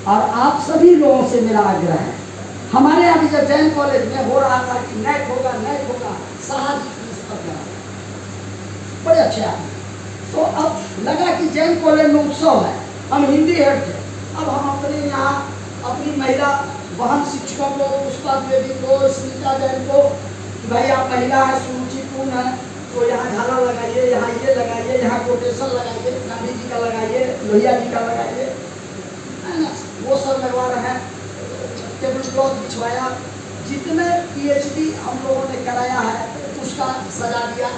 और आप सभी लोगों से मेरा आग्रह है, हमारे यहाँ भी जब जैन कॉलेज में हो रहा था कि नेट होगा, साहब बड़े अच्छे आदमी, तो अब लगा कि जैन कॉलेज में उत्सव है, हम हिंदी हेड थे, अब हम अपने यहाँ अपनी महिला बहन शिक्षकों को, पुष्पा द्विवेदी को, स्मिता जैन को, भाई आप महिला है, सुरुचिपूर्ण है, तो यहाँ झालर लगाइए, यहाँ ये लगाइए, यहाँ कोटेशन लगाइए, गांधी जी का लगाइए, लोहिया जी का लगाइए, है ना, वो सब लगवा रहे हैं। टेबल क्लॉथ बिछवाया, जितने PhD हम लोगों ने कराया है उसका सजा दिया,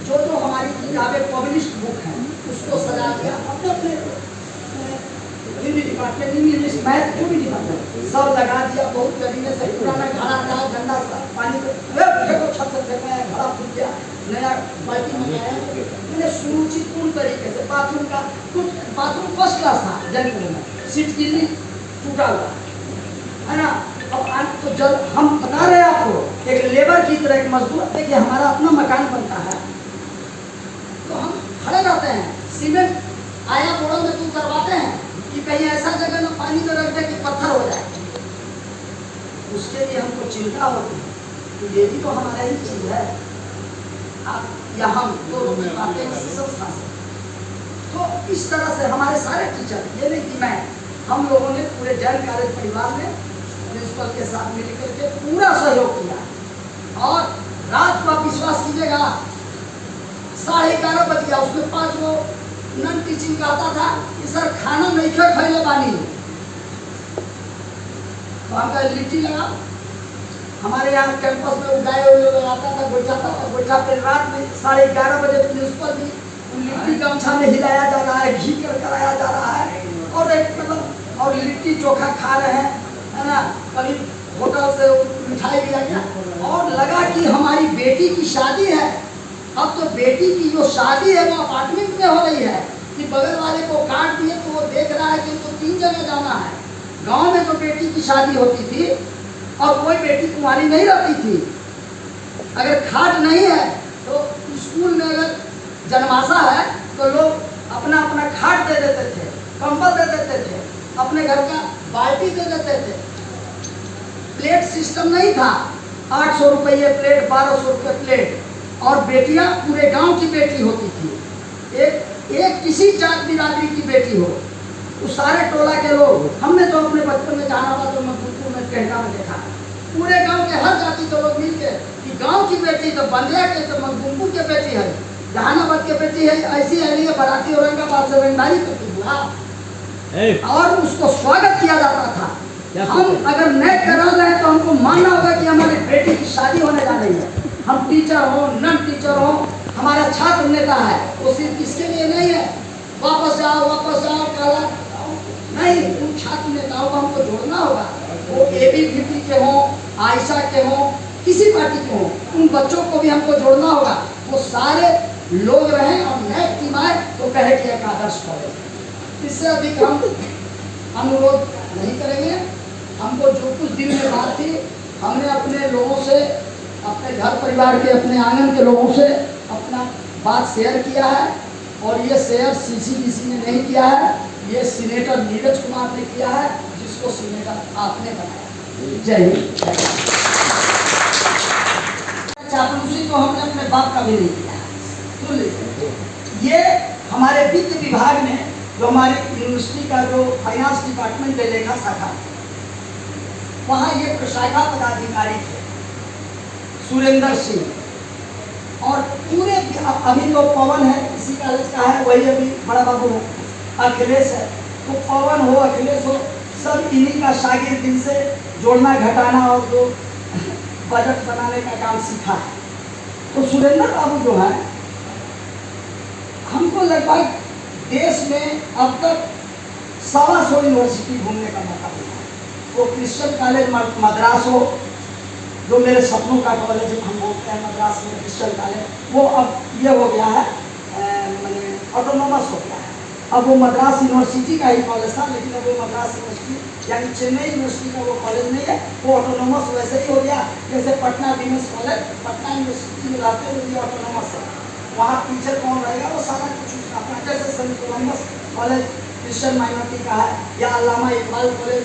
जो जो हमारी किताबें पब्लिश्ड बुक हैं उसको सजा दिया, अपने अपने हिंदी डिपार्टमेंट, इंग्लिश, मैथ, जो भी डिपार्टमेंट सब लगा दिया। बहुत करीने से पुराना घड़ा था, गंदा सा पानी फेंको, छत से फेंका है, घड़ा फूट गया, नया बाल्टी मंगाया। मैंने सुरुचिपूर्ण तरीके से बाथरूम का, कुछ बाथरूम फर्स्ट क्लास था जंगल में, सीट गिल्ली टूटा हुआ है ना। अब तो जल हम बता रहे हैं आपको, एक लेबर की तरह एक मजदूर, देखिए हमारा अपना मकान बनता है तो हम खड़े रहते हैं, सीमेंट आया बोड़ों में तुम करवाते हैं कि कहीं ऐसा जगह में पानी में रख दे कि पत्थर हो जाए, उसके लिए हमको चिंता होती है। तो ये भी तो हमारा ही चीज है। आप या हम दो लोग बातें सब सांस। तो इस तरह से हमारे सारे टीचर, ये नहीं कि मैं, हम लोगों ने पूरे जैन कॉलेज परिवार में प्रिंसिपल के साथ मिलकर के पूरा सहयोग किया। और रात को आप विश्वास कीजिएगा 11:30 बज गया, उसमें 5 वो नन टीचिंग का आता था कि सर खाना नहीं खैले बानी, तो हम कहा लिट्टी लगा। हमारे यहाँ कैंपस में उगाए हुए आता था, गोइठा पे रात में 11:30 बजे प्रिंसिपल भी लिट्टी गमछा में हिलाया जा रहा है, घी कर कराया जा रहा है, और एक मतलब और लिट्टी चोखा खा रहे हैं, है ना। कभी होटल से मिठाई भी आ गया, और लगा कि हमारी बेटी की शादी है। अब तो बेटी की जो शादी है वो अपार्टमेंट में हो रही है कि बगल वाले को काट दिए तो वो देख रहा है कि उनको 3 जगह जाना है। गांव में तो बेटी की शादी होती थी और कोई बेटी कुंवारी नहीं रहती थी। अगर खाट नहीं है तो स्कूल में अगर जन्माशा है तो लोग अपना अपना खाट दे देते थे, कंबल दे देते थे, अपने घर का बाल्टी दे देते थे। प्लेट सिस्टम नहीं था, 800 रुपये प्लेट, 1200 रुपये प्लेट, और बेटियां पूरे गांव की बेटी होती थी। एक किसी जात बिरादरी की बेटी हो तो सारे टोला के लोग, हमने तो अपने बचपन में जहानाबाद और मधुपुर में टेहटा में देखा, पूरे गांव के हर जाति के लोग मिलके कि गांव की बेटी तो बंदिया के, तो मधुपुर के बेटी है, जहानाबाद के बेटी है, ऐसी है नहीं बराती औरंगाबाद से रंगदारी करती हुआ, और उसको स्वागत किया जाता था। हम अगर नहीं करा रहे तो हमको मानना होगा कि हमारी बेटी की शादी होने जा रही है। हम टीचर हो, नन टीचर हो, हमारा छात्र नेता है, वो सिर्फ इसके लिए नहीं है वापस आओ काला नहीं, उन छात्र नेताओं को हमको जोड़ना होगा। वो ABVP के हों, आयशा के हों, किसी पार्टी के हों, उन बच्चों को भी हमको जोड़ना होगा। वो सारे लोग रहें और नए टीम आए तो कहे कि एक आदर्श कॉलेज। इससे अधिक हम अनुरोध नहीं करेंगे। हमको जो कुछ दिन में बात थी, हमने अपने लोगों से, अपने घर परिवार के, अपने आंगन के लोगों से अपना बात शेयर किया है। और ये शेयर CCBC ने नहीं किया है, ये सीनेटर नीरज कुमार ने किया है, जिसको सीनेटर आपने बनाया। जय हिंद। चापलूसी तो हमने अपने बाप का भी नहीं किया है। सुन लीजिए, ये हमारे वित्त विभाग में जो हमारे यूनिवर्सिटी का जो फाइनेंस डिपार्टमेंट है, लेखा शाखा, वहाँ ये प्रशाखा पदाधिकारी थे सुरेंद्र सिंह, और पूरे अभी तो पवन है, इसी कॉलेज का है, वही अभी बड़ा बाबू है, अखिलेश है, तो पवन हो, अखिलेश हो, सब इन्हीं का शागिर्द, इनसे जोड़ना घटाना और जो बजट बनाने का काम सीखा है। तो सुरेंद्र बाबू जो है, हमको लगभग देश में अब तक 125 यूनिवर्सिटी घूमने का मौका मिला है। वो क्रिश्चियन कॉलेज मद्रास हो, जो मेरे सपनों का कॉलेज हम बोलते हैं मद्रास में क्रिश्चियन कॉलेज, वो अब ये हो गया है, मैंने ऑटोनोमस हो गया है। अब वो मद्रास यूनिवर्सिटी का ही कॉलेज था, लेकिन अब वो मद्रास यूनिवर्सिटी यानी चेन्नई यूनिवर्सिटी का वो कॉलेज नहीं है, वो ऑटोनोमस वैसे ही हो गया जैसे Patna women's college Patna university में रहते हुए भी ऑटोनोमस है। वहाँ टीचर कौन रहेगा, वो सारा कुछ अपना, जैसे saint Columbus college Christian minority का है, या अल्लामा इकबाल कॉलेज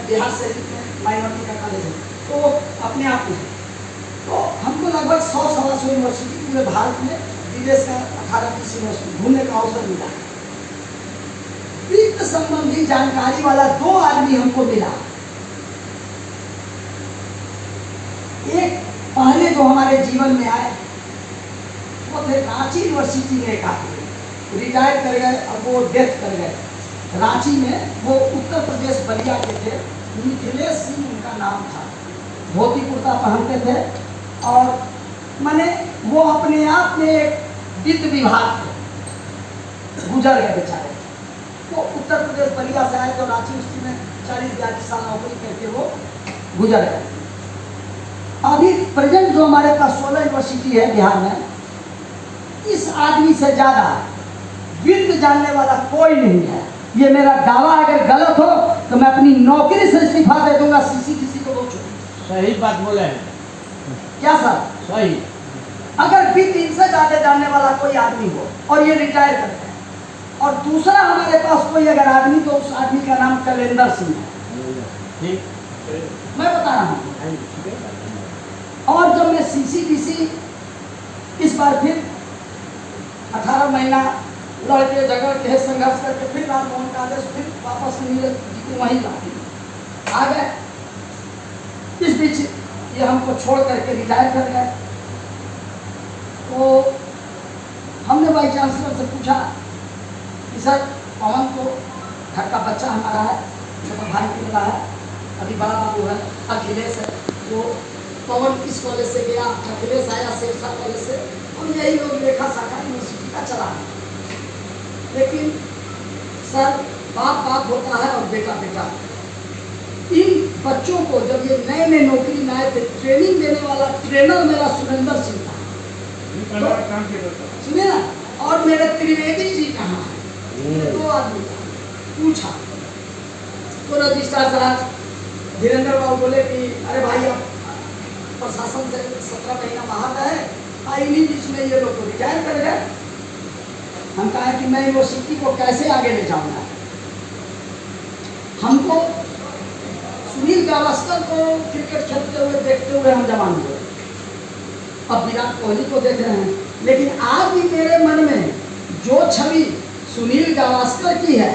बिहार शरीफ में माइनॉरिटी का कॉलेज है, तो वो अपने आप में है। तो हमको लगभग 100-125 यूनिवर्सिटी पूरे भारत में, विदेश का 18-20 यूनिवर्सिटी घूमने का अवसर मिला है। वित्त संबंधी जानकारी वाला 2 आदमी हमको मिला। एक पहले जो हमारे जीवन में आए वो थे रांची यूनिवर्सिटी में एक आदमी, रिटायर कर गए, अब वो डेथ कर गए। रांची में वो उत्तर प्रदेश बलिया के थे, मिथिलेश सिंह उनका नाम था। धोती कुर्ता पहनते थे और माने वो अपने आप में एक वित्त विभाग थे, गुजर गए बेचारे। वो उत्तर प्रदेश बलिया से आए तो रांची उसी में 40-42 साल नौकरी करके वो गुजर गए। अभी प्रेजेंट जो हमारे पास 16 यूनिवर्सिटी है बिहार में, इस आदमी से ज़्यादा वित्त जानने वाला कोई नहीं है। ये मेरा दावा अगर गलत हो तो मैं अपनी नौकरी से इस्तीफा दे दूंगा। किसी को वो सही बात बोले हैं। क्या सर? सही। अगर वित्त इनसे ज़्यादा जानने वाला कोई आदमी हो और ये रिटायर करते हैं, और दूसरा हमारे पास कोई अगर आदमी, तो उस आदमी का नाम कैलेंडर सिंह है। ठीक, मैं बता रहा हूँ। और जब मैं CCDC इस बार फिर 18 महीना लड़के झगड़ के संघर्ष करके फिर राजभवन का आदेश, फिर वापस नीरज जी को वहीं ला आ गए। इस बीच ये हमको छोड़ करके रिटायर कर गए। तो हमने वाइस चांसलर से पूछा कि सर पवन तो घर का बच्चा हमारा है, छोटा भाई के है, अभी बड़ा बाबू है अखिलेश है, वो पवन किस कॉलेज से गया, अखिलेश आया शेरशाह कॉलेज से, और यही लोग लेखा शाखा यूनिवर्सिटी का चला। लेकिन सर बाप बाप होता है और बेटा बेटा। इन बच्चों को जब ये नए नए नौकरी में आए थे, ट्रेनिंग देने वाला ट्रेनर मेरा सुरेंद्र सिंह था। सुनिए ना, और मेरे त्रिवेदी जी कहाँ है, 2 आदमी था। पूछा तो रजिस्ट्रार साहब धीरेन्द्र बाबू बोले कि अरे भाई आप प्रशासन से 17 महीना बाहर रहे, इन्हीं बीच में ये लोग को रिटायर कर गए। हम कहा कि मैं यूनिवर्सिटी को कैसे आगे ले जाऊंगा। हमको सुनील गावस्कर को क्रिकेट खेलते हुए देखते हुए हम जवान हुए, अब विराट कोहली को देख रहे हैं। लेकिन आज भी मेरे मन में जो छवि सुनील गावस्कर की है,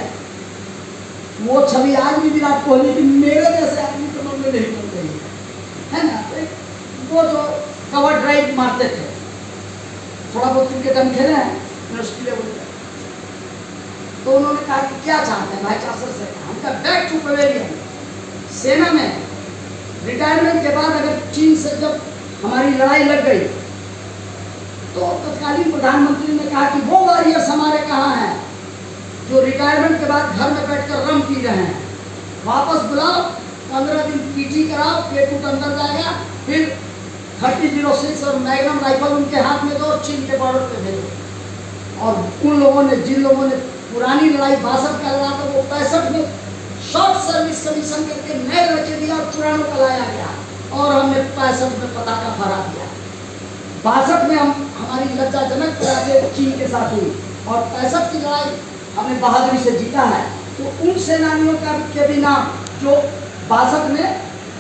वो छवि आज भी विराट कोहली की मेरे जैसे आदमी के मन में नहीं बन रही है ना। तो वो जो कवर ड्राइव मारते थे, थोड़ा बहुत क्रिकेट हम खेले हैं यूनिवर्सिटी लेवल पे, तो उन्होंने कहा कि क्या चाहते हैं भाई चांसलर से। हमका बैक टू पवेलियन। सेना में रिटायरमेंट के बाद अगर चीन से जब हमारी लड़ाई लग गई, तो तत्कालीन प्रधानमंत्री ने कहा कि वो वॉरियर्स हमारे कहाँ हैं जो रिटायरमेंट के बाद घर में बैठकर रम पी रहे हैं, वापस बुलाओ, 15 दिन पीटी कराओ, पेट अंदर जाएगा, फिर 3006 और मैग्नम राइफल उनके हाथ में दो और चीन के बॉर्डर पे भेजो। और उन लोगों ने, जिन लोगों ने पुरानी लड़ाई 62 का लड़ा था, वो 65 में शॉर्ट सर्विस कमीशन करके नए लड़के दिया और पुरानों को लाया गया, और हमने 65 में पताका फहरा दिया। 62 में हम हमारी लज्जाजनक तरह चीन के साथ हुई, और 65 की लड़ाई हमने बहादुरी से जीता है। तो उन सेनानियों का के भी नाम जो 62 में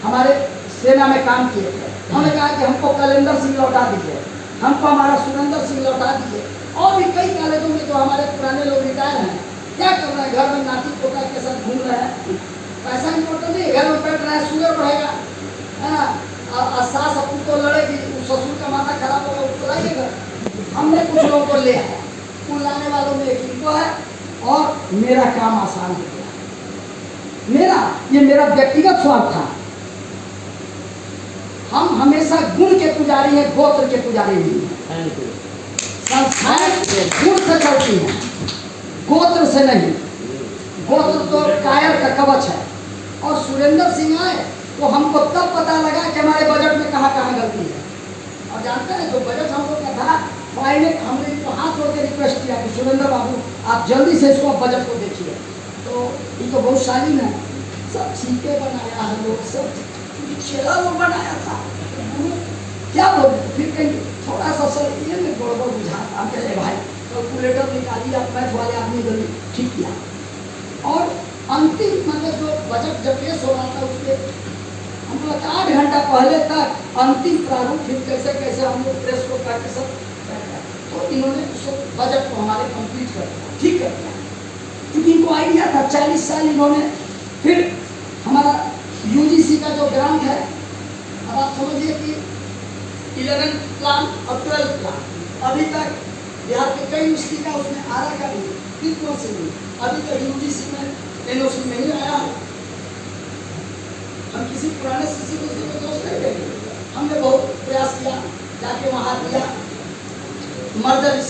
हमारे सेना में काम किए थे, हमने कहा कि हमको कैलेंडर सिंह लौटा दीजिए, हमको हमारा सुरेंद्र सिंह लौटा दीजिए। और भी कई कॉलेजों में जो हमारे पुराने लोग रिटायर हैं, क्या कर रहे हैं, घर में नाती पोता के साथ घूम रहे हैं। पैसा इम्पोर्टेंट नहीं है, घर में बैठ रहे हैं, शुगर बढ़ेगा, है ना, सास अपनी को लड़ेगी, उस ससुर का माथा खराब होगा, उसको लाइएगा। हमने कुछ लोगों को ले आया, उन लाने वालों में एक इनको है, और मेरा काम आसान हो गया। ये मेरा व्यक्तिगत स्वार्थ था। हम हमेशा गुण के पुजारी हैं, गोत्र के पुजारी नहीं हैं। संस्थाएं गुण से चलती हैं, गोत्र से नहीं। गोत्र तो कायर का कवच है। और सुरेंद्र सिंह आए तो हमको तब पता लगा कि हमारे बजट में कहाँ कहाँ गलती है। और जानते हैं, जो बजट हम लोग का था, हमने तो हाथ जोड़ के रिक्वेस्ट किया कि सुरेंद्र बाबू आप जल्दी से इसको बजट को देखिए। तो ये तो बहुत शालीन है, सब सीटें बनाया है लोग, सब चेला वो बनाया था, क्या बोले। फिर कहीं थोड़ा सा सर ये में गड़बड़ बुझा, हम कहे भाई कैलकुलेटर निकालिए, आप मैथ वाले आदमी जल्दी ठीक किया। और अंतिम मतलब जो बजट जब पेश हो रहा था, उसके हम लोग 8 घंटा पहले तक अंतिम प्रारूप फिर कैसे कैसे हम लोग प्रेस को करके सब, तो इन्होंने बजट को हमारे कंप्लीट कर दिया, ठीक कर दिया। क्योंकि इनको आइडिया था, 40 साल इन्होंने। फिर हमारा UGC का जो ग्रांट है, अब आप समझिए कि 11th प्लान और 12th प्लान, अभी तक बिहार के कई यूनिवर्सिटी का, उसमें आरा का भी, कितनों से भी अभी तक UGC में NOC नहीं आया। हम किसी पुराने CCDC को दोष नहीं देंगे,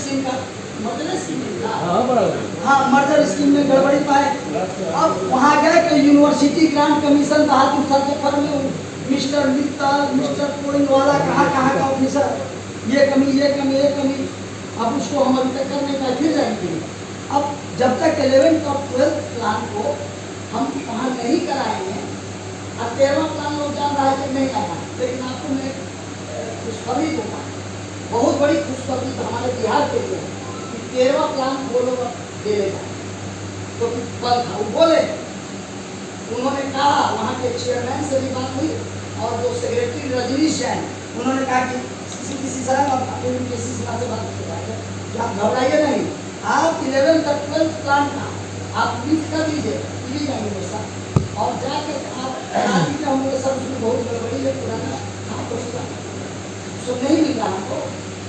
स्कीम का मर्जर स्कीम था। हाँ बराबर। हाँ, मर्जर स्कीम में गड़बड़ी पाए। अब वहाँ गए कि यूनिवर्सिटी ग्रांट कमीशन बहादुर सर में मिस्टर मित्तल, मिस्टर कोइनवाला, कहाँ का ऑफिसर, ये कमी। अब उसको हम अभी तक कर नहीं पाए, फिर जाएंगे। अब जब तक 11th और 12th प्लान को हम वहाँ नहीं कराएंगे, और 13वां प्लान लोग जान रहा है कि नहीं आना, लेकिन आपको मैं खुशखबरी दूंगा, बहुत बड़ी खुशखबरी तो हमारे बिहार के लिए कि 13वां प्लान वो लोग दे लेगा। तो कल था वो बोले, उन्होंने कहा, वहाँ के चेयरमैन से भी बात हुई और जो सेक्रेटरी रजनीश जैन, उन्होंने कहा कि किसी साहब आप किसी से बात करवाइए, आप घबराइए नहीं, आप 11th और 12th प्लान का आप मीट कर दीजिए, मिल जाएंगे मेरे साथ, और जाकर आप होंगे सब उसमें बहुत गड़बड़ी है, पुराना आपको सब नहीं मिल रहा हमको।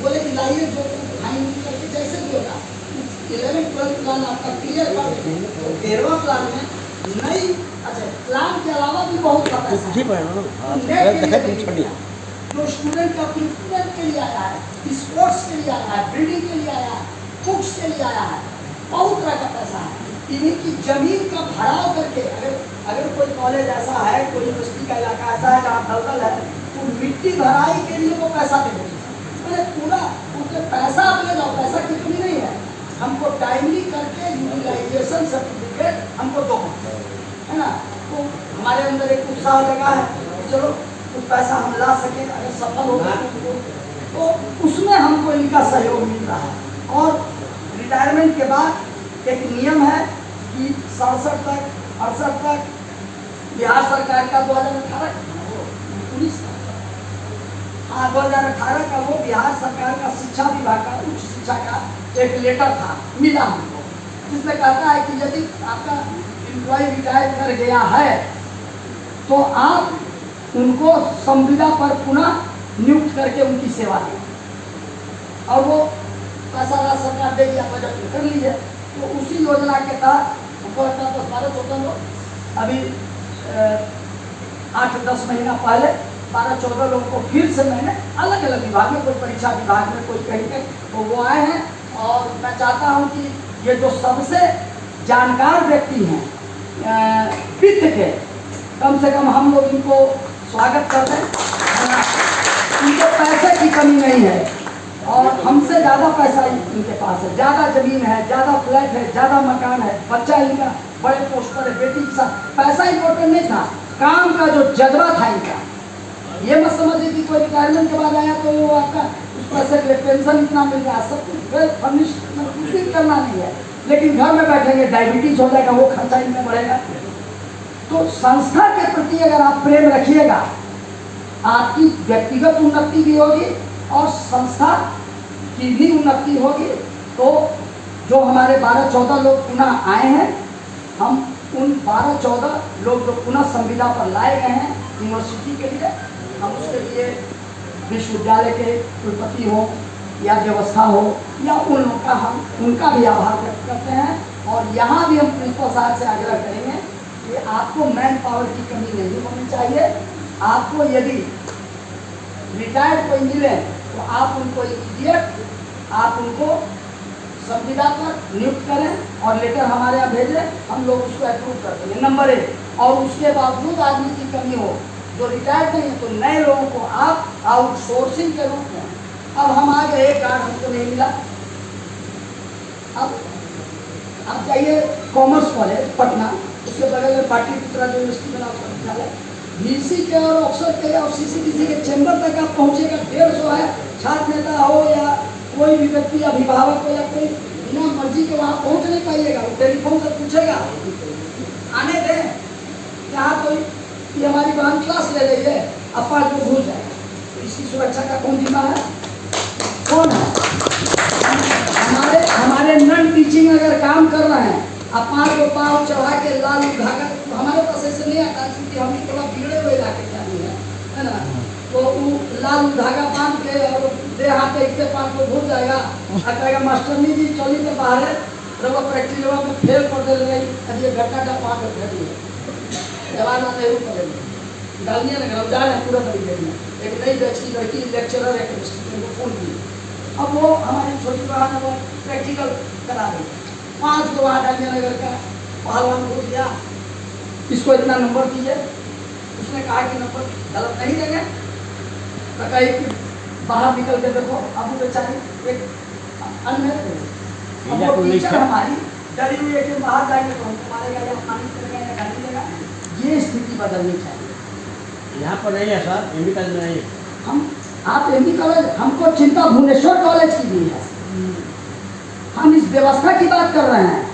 बोले कि लाइए जो फाइन करके जैसे भी होगा 11th 12th प्लान आपका क्लियर कर देंगे। तो 13वां प्लान में नई, अच्छा प्लान के अलावा भी बहुत सा पैसा है जो स्टूडेंट का प्रिपरेशन के लिए आया है, स्पोर्ट्स के लिए आया है, ब्रीडिंग के लिए आया है, बुक्स के लिए आया है, बहुत तरह का पैसा है। इन्हीं की जमीन का भराव करके अगर कोई कॉलेज ऐसा है, कोई यूनिवर्सिटी का इलाका ऐसा है जहाँ दलदल है, तो मिट्टी भराई के लिए वो पैसा देंगे। मैंने पूरा उनके पैसा आप ले जाओ, पैसा की कमी नहीं है, हमको टाइमली करके यूटिलाइजेशन सर्टिफिकेट हमको दो, है ना। तो हमारे अंदर एक उत्साह लगा है, चलो कुछ पैसा हम ला सके, अगर सफल होगा तो उसमें हमको इनका सहयोग मिल रहा है। और रिटायरमेंट के बाद एक नियम है कि 67 तक 68 तक बिहार सरकार का 2018 का वो बिहार सरकार का शिक्षा विभाग का उच्च शिक्षा का एक लेटर था, मिला हमको, जिसमें कहता है कि यदि आपका एम्प्लॉय रिटायर कर गया है तो आप उनको संविदा पर पुनः नियुक्त करके उनकी सेवा दें, और वो पैसा राज्य सरकार देगी, आप बजट में कर लीजिए। तो उसी योजना के तहत हमको लगता है 12-14 लोग अभी 8-10 महीना पहले 12-14 लोगों को फिर से मैंने अलग अलग विभाग में, कोई परीक्षा विभाग में, कोई कहीं पे, तो वो आए हैं। और मैं चाहता हूँ कि ये जो सबसे जानकार व्यक्ति हैं वित्त के, कम से कम हम लोग इनको स्वागत करते हैं। इनको पैसे की कमी नहीं है और हमसे ज़्यादा पैसा इनके पास है, ज़्यादा जमीन है, ज़्यादा फ्लैट है, ज़्यादा मकान है, बच्चा इनका बड़े पोस्ट पर है, बेटी के साथ। पैसा इम्पोर्टेंट नहीं था, काम का जो जज्बा था इनका। ये मत समझिए कि कोई रिटायरमेंट के बाद आया तो वो आपका उस पैसे के लिए पेंशन इतना मिल रहा है, सब कुछ वेल फर्निश्ड, कुछ भी करना नहीं है, लेकिन घर में बैठेंगे डायबिटीज हो जाएगा, वो खर्चा इनमें बढ़ेगा। तो संस्था के प्रति अगर आप प्रेम रखिएगा, आपकी व्यक्तिगत उन्नति भी होगी और संस्था की भी उन्नति होगी। तो जो हमारे 12-14 लोग पुनः आए हैं, हम उन 12-14 लोग जो पुनः संविदा पर लाए गए हैं यूनिवर्सिटी के लिए, हम उसके लिए विश्वविद्यालय के कुलपति हो या व्यवस्था हो या उन लोग का, हम उनका भी आभार व्यक्त करते हैं। और यहाँ भी हम प्रिंसिपल साहब से आग्रह करेंगे कि आपको मैन पावर की कमी नहीं होनी चाहिए। आपको यदि रिटायर्ड कोई मिले तो आप उनको इमीडिएट आप उनको संविदा पर नियुक्त करें और लेटर हमारे यहाँ भेजें, हम लोग उसको अप्रूव कर देंगे, नंबर 1। और उसके बावजूद आदमी की कमी हो जो रिटायर्ड नहीं है, तो नए लोगों को आप आउटसोर्सिंग के रूप में, अब हम आ गए, एक गार्ड हमको नहीं मिला। अब आप जाइए कॉमर्स कॉलेज पटना, उसके बगल में पाटलिपुत्रा यूनिवर्सिटी बना उसका विद्यालय, VC के और अफसर के और CCDC के चैम्बर तक आप पहुँचेगा, 150 है, छात्र नेता हो या कोई भी व्यक्ति, अभिभावक हो या कोई, बिना मर्जी के वहाँ पहुँच नहीं पाइएगा। वो टेलीफोन से पूछेगा, आने दें, यहाँ कोई ये हमारी बहन क्लास ले रही है, अपा जो भूल जाएगा, तो इसकी सुरक्षा का कौन जिम्मा है? कौन है? हमारे नन टीचिंग अगर काम कर रहे हैं, अपा को पाँव चढ़ा के लाल धागा, तो हमारे पास ऐसे नहीं आता, क्योंकि हम थोड़ा बिगड़े हुए इलाके के आदमी है ना। तो वो लाल धागा बांध के और दे हाथ इतने पाँच को भूल जाएगा, कहेगा मास्टरनी जी चली तो बाहर है, रवा प्रैक्टिस में फेल कर दे रही, अब ये घटना का पाँच कर दिए जवाहरलाल नेहरू कॉलेज में डालिए ना, जा रहे हैं पूरा तरीके में। एक नई बैच की लड़की लेक्चरर है केमिस्ट्री में, फोन की, अब वो हमारी छोटी बहन है वो प्रैक्टिकल करा रही है, 5 गो डालिया नगर का पहलवान को दिया, इसको इतना नंबर दीजिए। उसने कहा कि नंबर गलत नहीं देंगे, तो कही कि बाहर निकल के देखो। अब वो बेचारी एक अन्य अब वो टीचर हमारी डरी हुई है कि बाहर जाएंगे तो हमको मारेगा या पानी करेगा या गाली देगा। ये स्थिति बदलनी चाहिए। यहाँ पर नहीं है सर, एमबी कॉलेज में नहीं है। हम आप एमबी कॉलेज, हमको चिंता भुवनेश्वर कॉलेज की भी है। हम इस व्यवस्था की बात कर रहे हैं।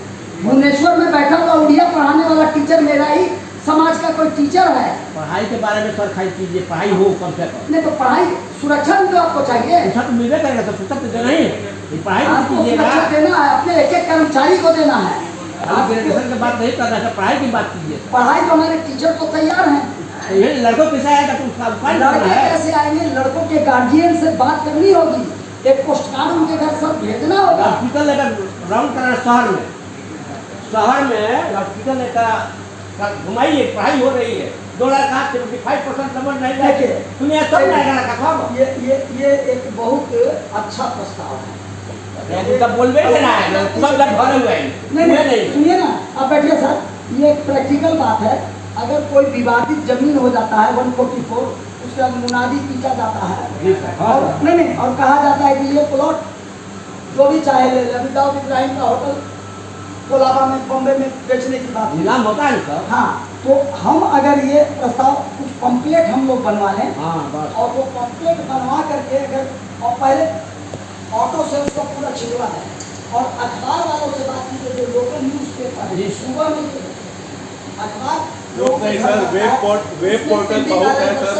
भुवनेश्वर में बैठा हुआ उड़िया पढ़ाने वाला टीचर मेरा ही समाज का कोई टीचर है। पढ़ाई के बारे में सर खाई कीजिए, पढ़ाई हो कम से कम। नहीं तो पढ़ाई सुरक्षा भी तो आपको चाहिए। सुरक्षा तो मिलबे करेगा सर, सुरक्षा तो देना ही है। ये पढ़ाई तो आपको कीजिएगा। सुरक्षा देना है, अपने एक एक कर्मचारी को देना है। आप ग्रेजुएशन की बात नहीं कर रहे हैं, पढ़ाई की बात कीजिए। पढ़ाई तो हमारे टीचर तो तैयार हैं। ये लड़कों कैसे आएगा तो उसका उपाय करना लड़के है। कैसे आएंगे? लड़कों के गार्जियन से बात करनी होगी, एक पोस्ट कार्ड उनके घर सब भेजना होगा। हॉस्पिटल लेकर राउंड कराना शहर में, हॉस्पिटल लेकर घुमाइए, पढ़ाई हो रही है। 2 लाख 75% नंबर नहीं लाके तुम्हें सब नहीं आएगा का। ये एक बहुत अच्छा प्रस्ताव है। तो बोलबे करना है, सब जब भरे हुए हैं। नहीं सुनिए ना, आप बैठिए सर। ये एक प्रैक्टिकल बात है। अगर कोई विवादित जमीन हो जाता है 144, उसके बाद मुनादी पीटा जाता है और नहीं और कहा जाता है कि ये प्लॉट जो भी चाहे ले ले। अभी दाऊद इब्राहिम का होटल कोलाबा में, बॉम्बे में बेचने की बात नीलाम होता है सर। हाँ, तो हम अगर ये प्रस्ताव कुछ पंपलेट हम लोग बनवा लें, हाँ बस। और वो पंपलेट बनवा करके अगर और पहले ऑटो से उसको पूरा छिड़वा दें और अखबार वालों से बात की, जो लोकल न्यूज़ पेपर है सुबह में अखबार नहीं सर, वेब पोर्टल बहुत है सर।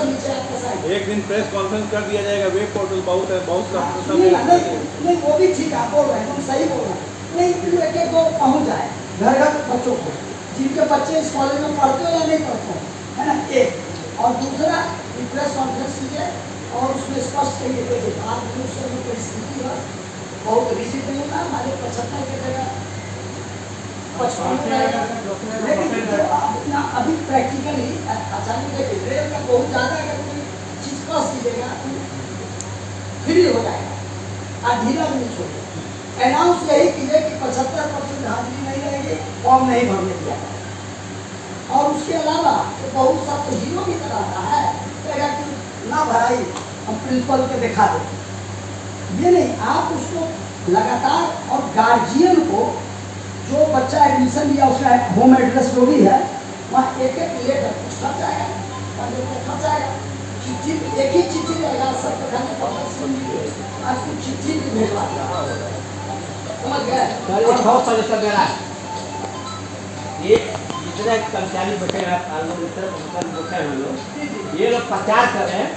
सर एक दिन प्रेस कॉन्फ्रेंस कर दिया जाएगा। वेब पोर्टल बहुत है, बहुत नहीं वो भी ठीक आप बोल रहे हैं, तुम सही बोल रहे हैं। नहीं एक एक को पहुँच जाए घर घर बच्चों को, जिनके बच्चे इस कॉलेज में पढ़ते हो या नहीं पढ़ते हो, है ना। एक और दूसरा प्रेस कॉन्फ्रेंस कीजिए और उसमें स्पष्ट करिए कि आज की परिस्थिति है बहुत रिसिट नहीं होता, हमारे 75 की जगह 55 रहेगा। लेकिन जो अपना अभी प्रैक्टिकली अचानक देखिए रेल का बहुत ज़्यादा अगर कोई चीज़ कस दीजिएगा तो फ्री हो जाएगा और ढीला भी नहीं छोड़ेगा। अनाउंस यही कीजिए कि 75% हाजिरी नहीं रहेगी, फॉर्म नहीं भरने दिया जाएगा। और उसके अलावा तो बहुत सा तो हीरो भी कराता है, कहेगा कि ना भराई हम प्रिंसिपल को दिखा दें। ये नहीं, आप उसको लगातार और गार्जियन को जो बच्चा एडमिशन लिया उसका होम एड्रेस जो भी है वहाँ एक एक लेटर कुछ खर्च आएगा, खर्च आएगा। चिट्ठी एक ही चिट्ठी रहेगा, सब खाने का आज कुछ चिट्ठी भी भेजवा समझ गए। एक बहुत सजेशन दे रहा है, ये जितने कर्मचारी बैठे हैं बैठे हैं लोग, ये लोग प्रचार कर रहे हैं।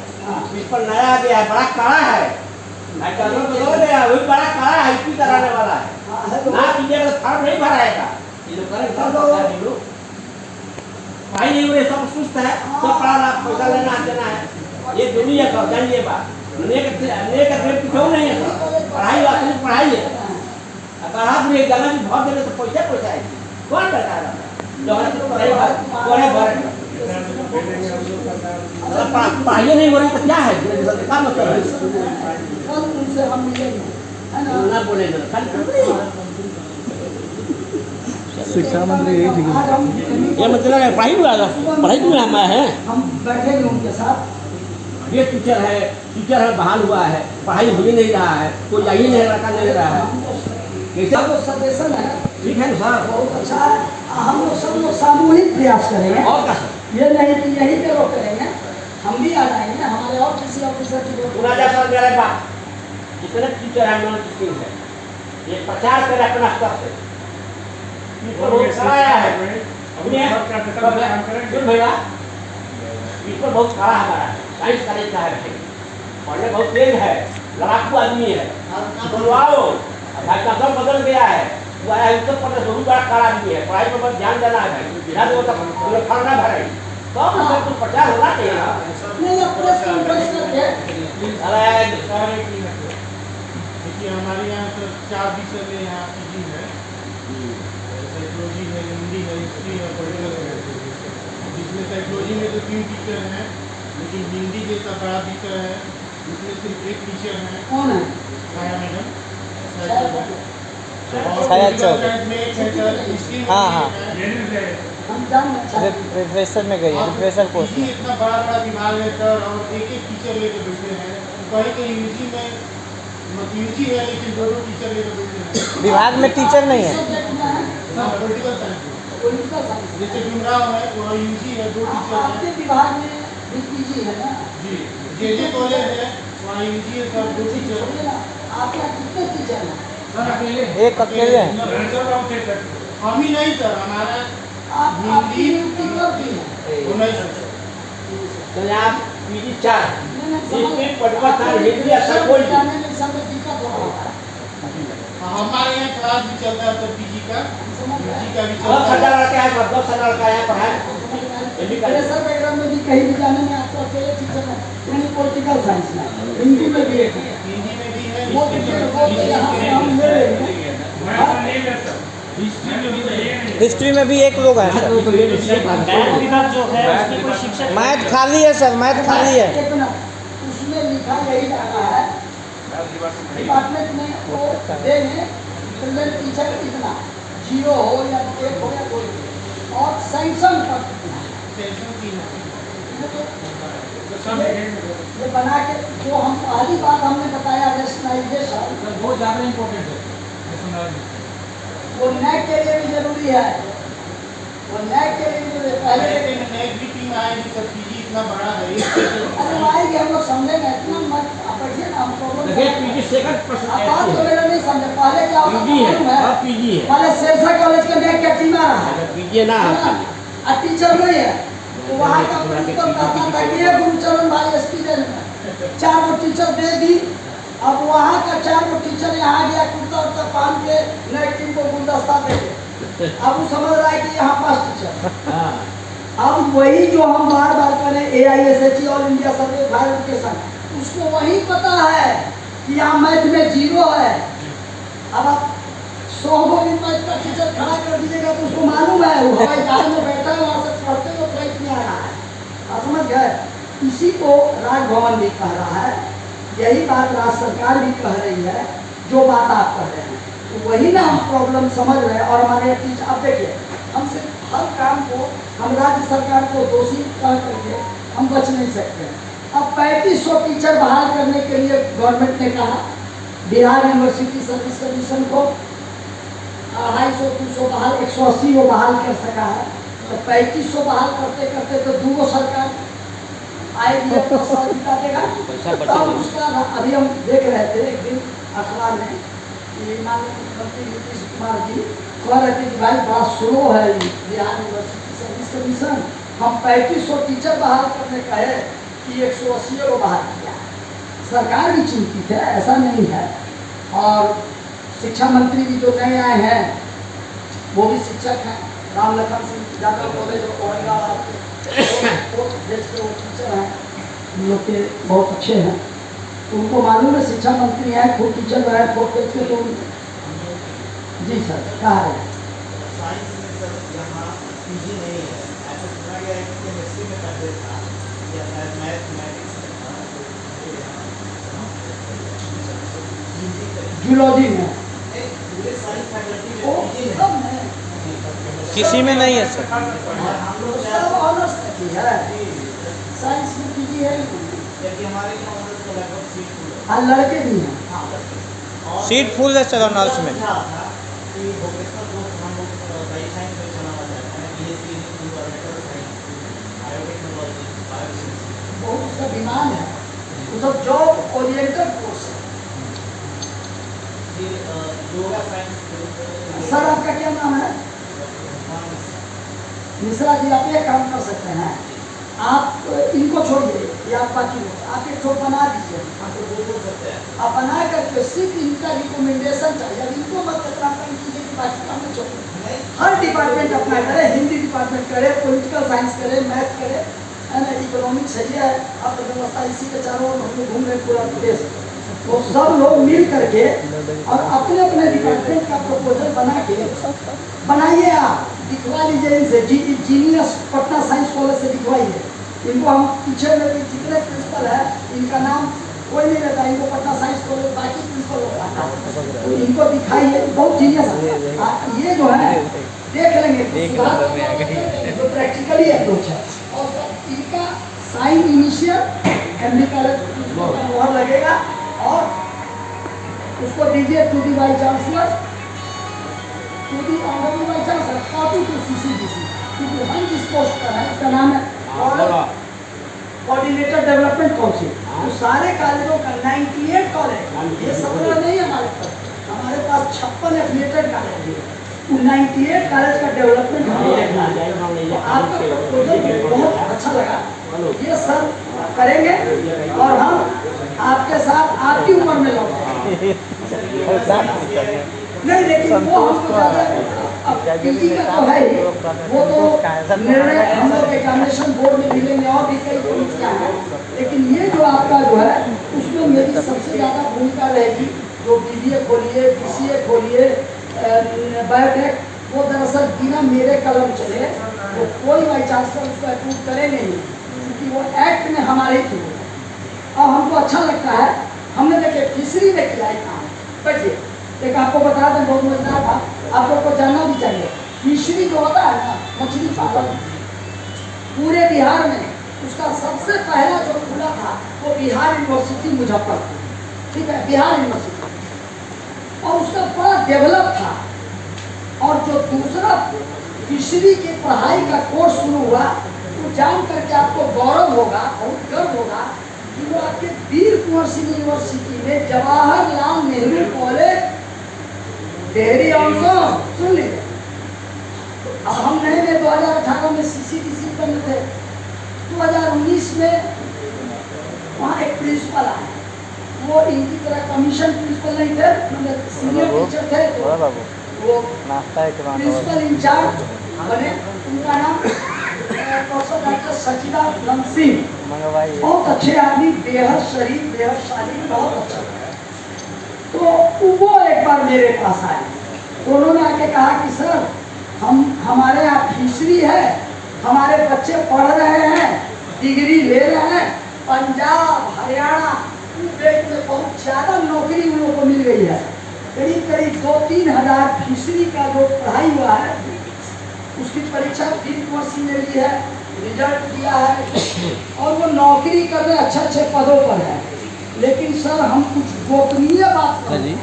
इस पर नया आ गया है, बड़ा कड़ा है, वही बड़ा कड़ा है, इसी कराने वाला है ना। कीजिएगा तो फॉर्म नहीं भराएगा। ये लोग करेंगे भाई नहीं हुए, सब सुस्त है, सब पढ़ा पैसा लेना देना है। ये दुनिया का जानिए बात, क्यों नहीं है सर, पढ़ाई वाली पढ़ाई है। अगर आप ये गलत भाव देंगे तो पैसा आएगी, कौन बताएगा? पढ़ाई नहीं हो रही तो क्या है, क्या मतलब है? उनसे हम मिलेंगे, है ना। ना बोलेंगे शिक्षा मंत्री यही थी। आज हम ये मतलब है पढ़ाई में हम है। हम बैठेंगे उनके साथ। ये टीचर है बहाल हुआ है, पढ़ाई हो ही नहीं रहा है, कोई जा ही नहीं लड़का नहीं रहा है। कैसे तो सजेशन है, ठीक है ना सर? बहुत अच्छा है। हम लोग सब लोग सामूहिक प्रयास करेंगे, और क्या सर? ये नहीं कि यही पे लोग करेंगे, हम भी आ जाएंगे। हमारे और किसी ऑफिसर की सुना जा सर मेरे बात, जितने टीचर हैं नॉन टीचिंग है, ये प्रचार करें अपना स्तर से। बहुत कराया है भैया, इस पर बहुत कड़ा हमारा साइंस कॉलेज का है, पढ़ने बहुत तेज है, लड़ाकू आदमी है, बोलवाओ भाई का सब बदल गया है। वो आया उत्तर प्रदेश बहुत बड़ा कड़ा आदमी है, पढ़ाई पर बस ध्यान देना है, ध्यान दो तो फल ना भराई तो कुछ प्रचार होना चाहिए ना। नहीं प्रेस कॉन्फ्रेंस करके देखिए हमारे यहाँ तो 4 विषय में यहाँ पीजी है, साइकोलॉजी है, हिंदी है, हिस्ट्री है, पॉलिटिकल है। जिसमें साइकोलॉजी में तो 3 टीचर हैं, लेकिन हिंदी जैसा बड़ा विषय है इसमें सिर्फ एक टीचर है, कौन है? छाया मैडम। छाया और चौधरी। में एक है सर, हिस्ट्री में हाँ, भी हाँ। एक है। हम जान अच्छा रिफ्रेशर में गई है, रिफ्रेशर कोर्स पीजी में। इतना बड़ा बड़ा विभाग है सर, और एक एक टीचर लेके बैठे हैं। कहीं कहीं यूजी में यूजी है, लेकिन दो दो टीचर लेके बैठे हैं। विभाग में टीचर नहीं है। पॉलिटिकल साइंस में। पॉलिटिकल साइंस जैसे डुमराव है, वहाँ यूजी है, दो टीचर हैं। आपके विभाग में भी पीजी है ना? जी, जे कॉलेज है, वहाँ यूजी है सर, दो टीचर हैं। आपके यहाँ कितने टीचर हैं? सर अकेले एक अकेले हैं। हम ही नहीं सर, हमारा आपकी नियुक्ति कब की है? वो नहीं सर। तो यहाँ पीजी 4 नहीं, नहीं, इसमें पटवा था, हिंदी अच्छा बोल दी। जाने में सब दिक्कत हो रहा है। हमारे यहाँ क्लास भी चल रहा है सर, पीजी का, यूजी का भी चल 10 रहा हजार है। लड़का है, 10 हजार लड़का है पढ़ाए। प्रेशर बैकग्राउंड में भी कहीं भी जाने में आपको अकेले टीचर है, यानी पॉलिटिकल साइंस में, हिंदी में भी एक है। हिंदी में भी है, वो हिस्ट्री टीचर में वो भी तो यहाँ से है। हम ले रहे हैं। हिस्ट्री में भी एक लोग हैं सर। मैथ खाली है सर, मैथ खाली है। एक मिनट, उसमें लिखा यही जाता है डिपार्टमेंट में वो देंगे चिल्ड्रन टीचर कितना 0 हो या 1 हो या कोई भी, और सैंक्शन पर कितना टेंशन की है। ये बना के जो हम पहली बात हमने बताया रेशनलाइजेशन, बहुत ज़्यादा इम्पोर्टेंट है। वो नैक के लिए भी जरूरी है, वो नैक के लिए भी जरूरी है। पहले पहले से नेक्स्ट भी टीम आएगी सर, पीजी इतना बड़ा है। अरे आएंगे हम लोग समझेंगे, इतना मत आप बैठिए ना, हम देखिए प्रॉब्लम पीजी सेकंड आप बात तो मेरा नहीं समझे। पहले क्या होता पीजी है, मालूम अब पीजी है। पहले शेरशाह कॉलेज के नैक का टीम आ रहा है पीजी ना ना, और टीचर नहीं है, तो वहाँ का प्रिंसिपल कहता था कि ये गुरुचरण भाई स्टूडेंट में 4 गो टीचर दे दी। अब वहाँ का 4 गो टीचर यहाँ गया कुर्ता उर्ता पहन के नए टीम को गुलदस्ता दे के, अब वो समझ रहा है कि यहाँ 5 टीचर। हाँ अब वही जो हम बार बार करें AISHE all India survey of higher education, उसको वही पता है कि यहाँ मैथ में 0 है। अब आप 100 गो भी मैथ का टीचर खड़ा कर दीजिएगा तो उसको मालूम है, वो हवाई जहाज में बैठा है, वहाँ से पढ़ते हुए फ्लाइट में आ रहा है। आप समझ गए? इसी को राजभवन भी कह रहा है, यही बात राज्य सरकार भी कह रही है, जो बात आप कह रहे हैं। तो वही ना हम प्रॉब्लम समझ रहे हैं। और हमारे टीचर, आप देखिए, हम सिर्फ हर काम को हम राज्य सरकार को दोषी कह करके हम बच नहीं सकते हैं। अब 3500 टीचर बहाल करने के लिए गवर्नमेंट ने कहा, बिहार यूनिवर्सिटी सर्विस कमीशन को 250-200 बहाल, 180 वो बहाल कर सका है। तो 3500 बहाल करते करते तो 2 सरकार आएगी, अपना साथ बिता देगा। तब उसका अभी हम देख रहे थे एक दिन अखबार में कि माननीय मुख्यमंत्री नीतीश कुमार जी कह रहे थे कि भाई बड़ा स्लो है बिहार यूनिवर्सिटी सर्विस कमीशन, हम 3500 टीचर बहाल करने का है कि 180 को बहाल किया। सरकार भी चिंतित है, ऐसा नहीं है। और शिक्षा मंत्री भी जो नए आए हैं वो भी शिक्षक हैं, राम लखन सिंह यादव कॉलेज औरंगाबाद के वो टीचर हैं, हम लोग के बहुत अच्छे हैं। तो उनको मालूम है, शिक्षा मंत्री हैं, खुद टीचर रहे 4th बैच के। तो जी सर कहा है साइंस में सर यहाँ पीजी नहीं है, ऐसा सुना गया है कि केमिस्ट्री में पहले था या मैथमेटिक्स में था, तो जूलॉजी में पूरे साइंस फैकल्टी वो में पीजी सब है। में किसी में नहीं है सर। और हम लोग सब ऑनर्स तक ही है, साइंस में पीजी है। जबकि हमारे यहाँ ऑनर्स का लगभग सीट फुल है। हाँ लड़के भी हैं। और सीट फुल है सर ऑनर्स में। क्या था कि वोकेशनल कोर्स हम लोग कई साइंस में चलाना चाहते हैं, BSc environmental science, biotechnology, biochemistry. बहुत उसका डिमांड है, वो सब जॉब ओरिएंटेड कोर्स है। फिर योगा साइंस। सर आपका क्या नाम है? मिश्रा जी, आप ये काम कर सकते हैं, आप इनको छोड़िए या बाकी लोग, आप एक छोट बना दीजिए। आप बना करके सिर्फ इनका रिकमेंडेशन चाहिए। अब इनको मत इतना तंग कीजिए कि बाकी काम में छोड़िए। हर डिपार्टमेंट अपना करे, हिंदी डिपार्टमेंट करे, पॉलिटिकल साइंस करे, मैथ करे, है ना, इकोनॉमिक्स है, ये है अर्थव्यवस्था, इसी के चारों ओर हम लोग घूम रहे पूरा प्रदेश। तो सब लोग मिल करके और अपने अपने डिपार्टमेंट का प्रपोजल बना के बनाइए, आप दिखवा लीजिए इनसे। जीनियस पटना साइंस कॉलेज से दिखवाइए इनको। हम पीछे में भी जितने प्रिंसिपल है इनका नाम कोई नहीं रहता, इनको पटना साइंस कॉलेज बाकी प्रिंसिपल लोग आता है, तो इनको दिखाइए, बहुत जीनियस है। ये जो है देख लेंगे जो प्रैक्टिकली अप्रोच है, और इनका साइन इनिशियल एमडी कॉलेज मोहर लगेगा, और उसको दीजिए to the vice chancellor, to the honourable vice chancellor, copy to CCDC, क्योंकि हम जिस पोस्ट पर है उसका नाम है कोऑर्डिनेटर डेवलपमेंट काउंसिल। तो सारे कॉलेजों का 98 कॉलेज, ये 17 नहीं हमारे पास, हमारे पास 56 एफिलिएटेड कॉलेज है, 98 कॉलेज का डेवलपमेंट हमें देखना है। तो आपका प्रपोजल बहुत अच्छा लगा, ये सर करेंगे, और हम आपके साथ आपकी उम्र में लौटेंगे। नहीं, लेकिन वो हमको ज़्यादा पीजी का तो है ही, वो तो निर्णय हम लोग एग्जामिनेशन बोर्ड में मिलेंगे, और भी कई कमिटियाँ हैं, लेकिन ये जो आपका जो है उसमें मेरी सबसे ज़्यादा भूमिका रहेगी। जो BBA खोलिए, BCA खोलिए, बायोटेक, वो दरअसल बिना मेरे कलम चले तो कोई वाइस चांसलर उसको अप्रूव करेंगे नहीं, क्योंकि वो एक्ट में हमारे ही थ्रू है, और हमको अच्छा लगता है। हमने देखिए फिशरी में किया है काम, बैठिए एक आपको बता दें, बहुत मजेदार था, आप लोग को जानना भी चाहिए। फिशरी जो होता है ना, मछली पालन, पूरे बिहार में उसका सबसे पहला जो खुला था वो बिहार यूनिवर्सिटी मुजफ्फरपुर, ठीक है, बिहार यूनिवर्सिटी, और उसका बड़ा डेवलप था। और जो दूसरा फिशरी की पढ़ाई का कोर्स शुरू हुआ, तो जान करके आपको गौरव होगा, बहुत गर्व होगा कि वो आपके वीर कुंवर सिंह यूनिवर्सिटी में जवाहरलाल नेहरू कॉलेज डेहरी ऑल्सो, सुन लीजिए। अब हम नए में 2018 में CCDC बने थे, 2019 में वहाँ एक प्रिंसिपल आए, वो इनकी तरह कमीशन प्रिंसिपल नहीं थे, मतलब सीनियर टीचर थे, तो वो प्रिंसिपल इंचार्ज बने। उनका नाम प्रोफेसर डॉक्टर सचिदानंद सिंह, बहुत अच्छे आदमी, बेहद शरीफ, बेहद शालीन, बहुत अच्छा। तो वो एक बार मेरे पास आए, तो उन्होंने आके कहा कि सर हमारे यहाँ फिशरी है, हमारे बच्चे पढ़ रहे हैं, डिग्री ले रहे हैं, पंजाब हरियाणा में बहुत ज़्यादा नौकरी उन लोगों को मिल गई है, करीब करीब 2-3 हज़ार फिशरी का जो पढ़ाई हुआ है उसकी परीक्षा वीर कुंवर सिंह ने ली है, रिजल्ट दिया है, और वो नौकरी कर रहे अच्छे अच्छे पदों पर है। लेकिन सर हम कुछ गोपनीय बात बताइए,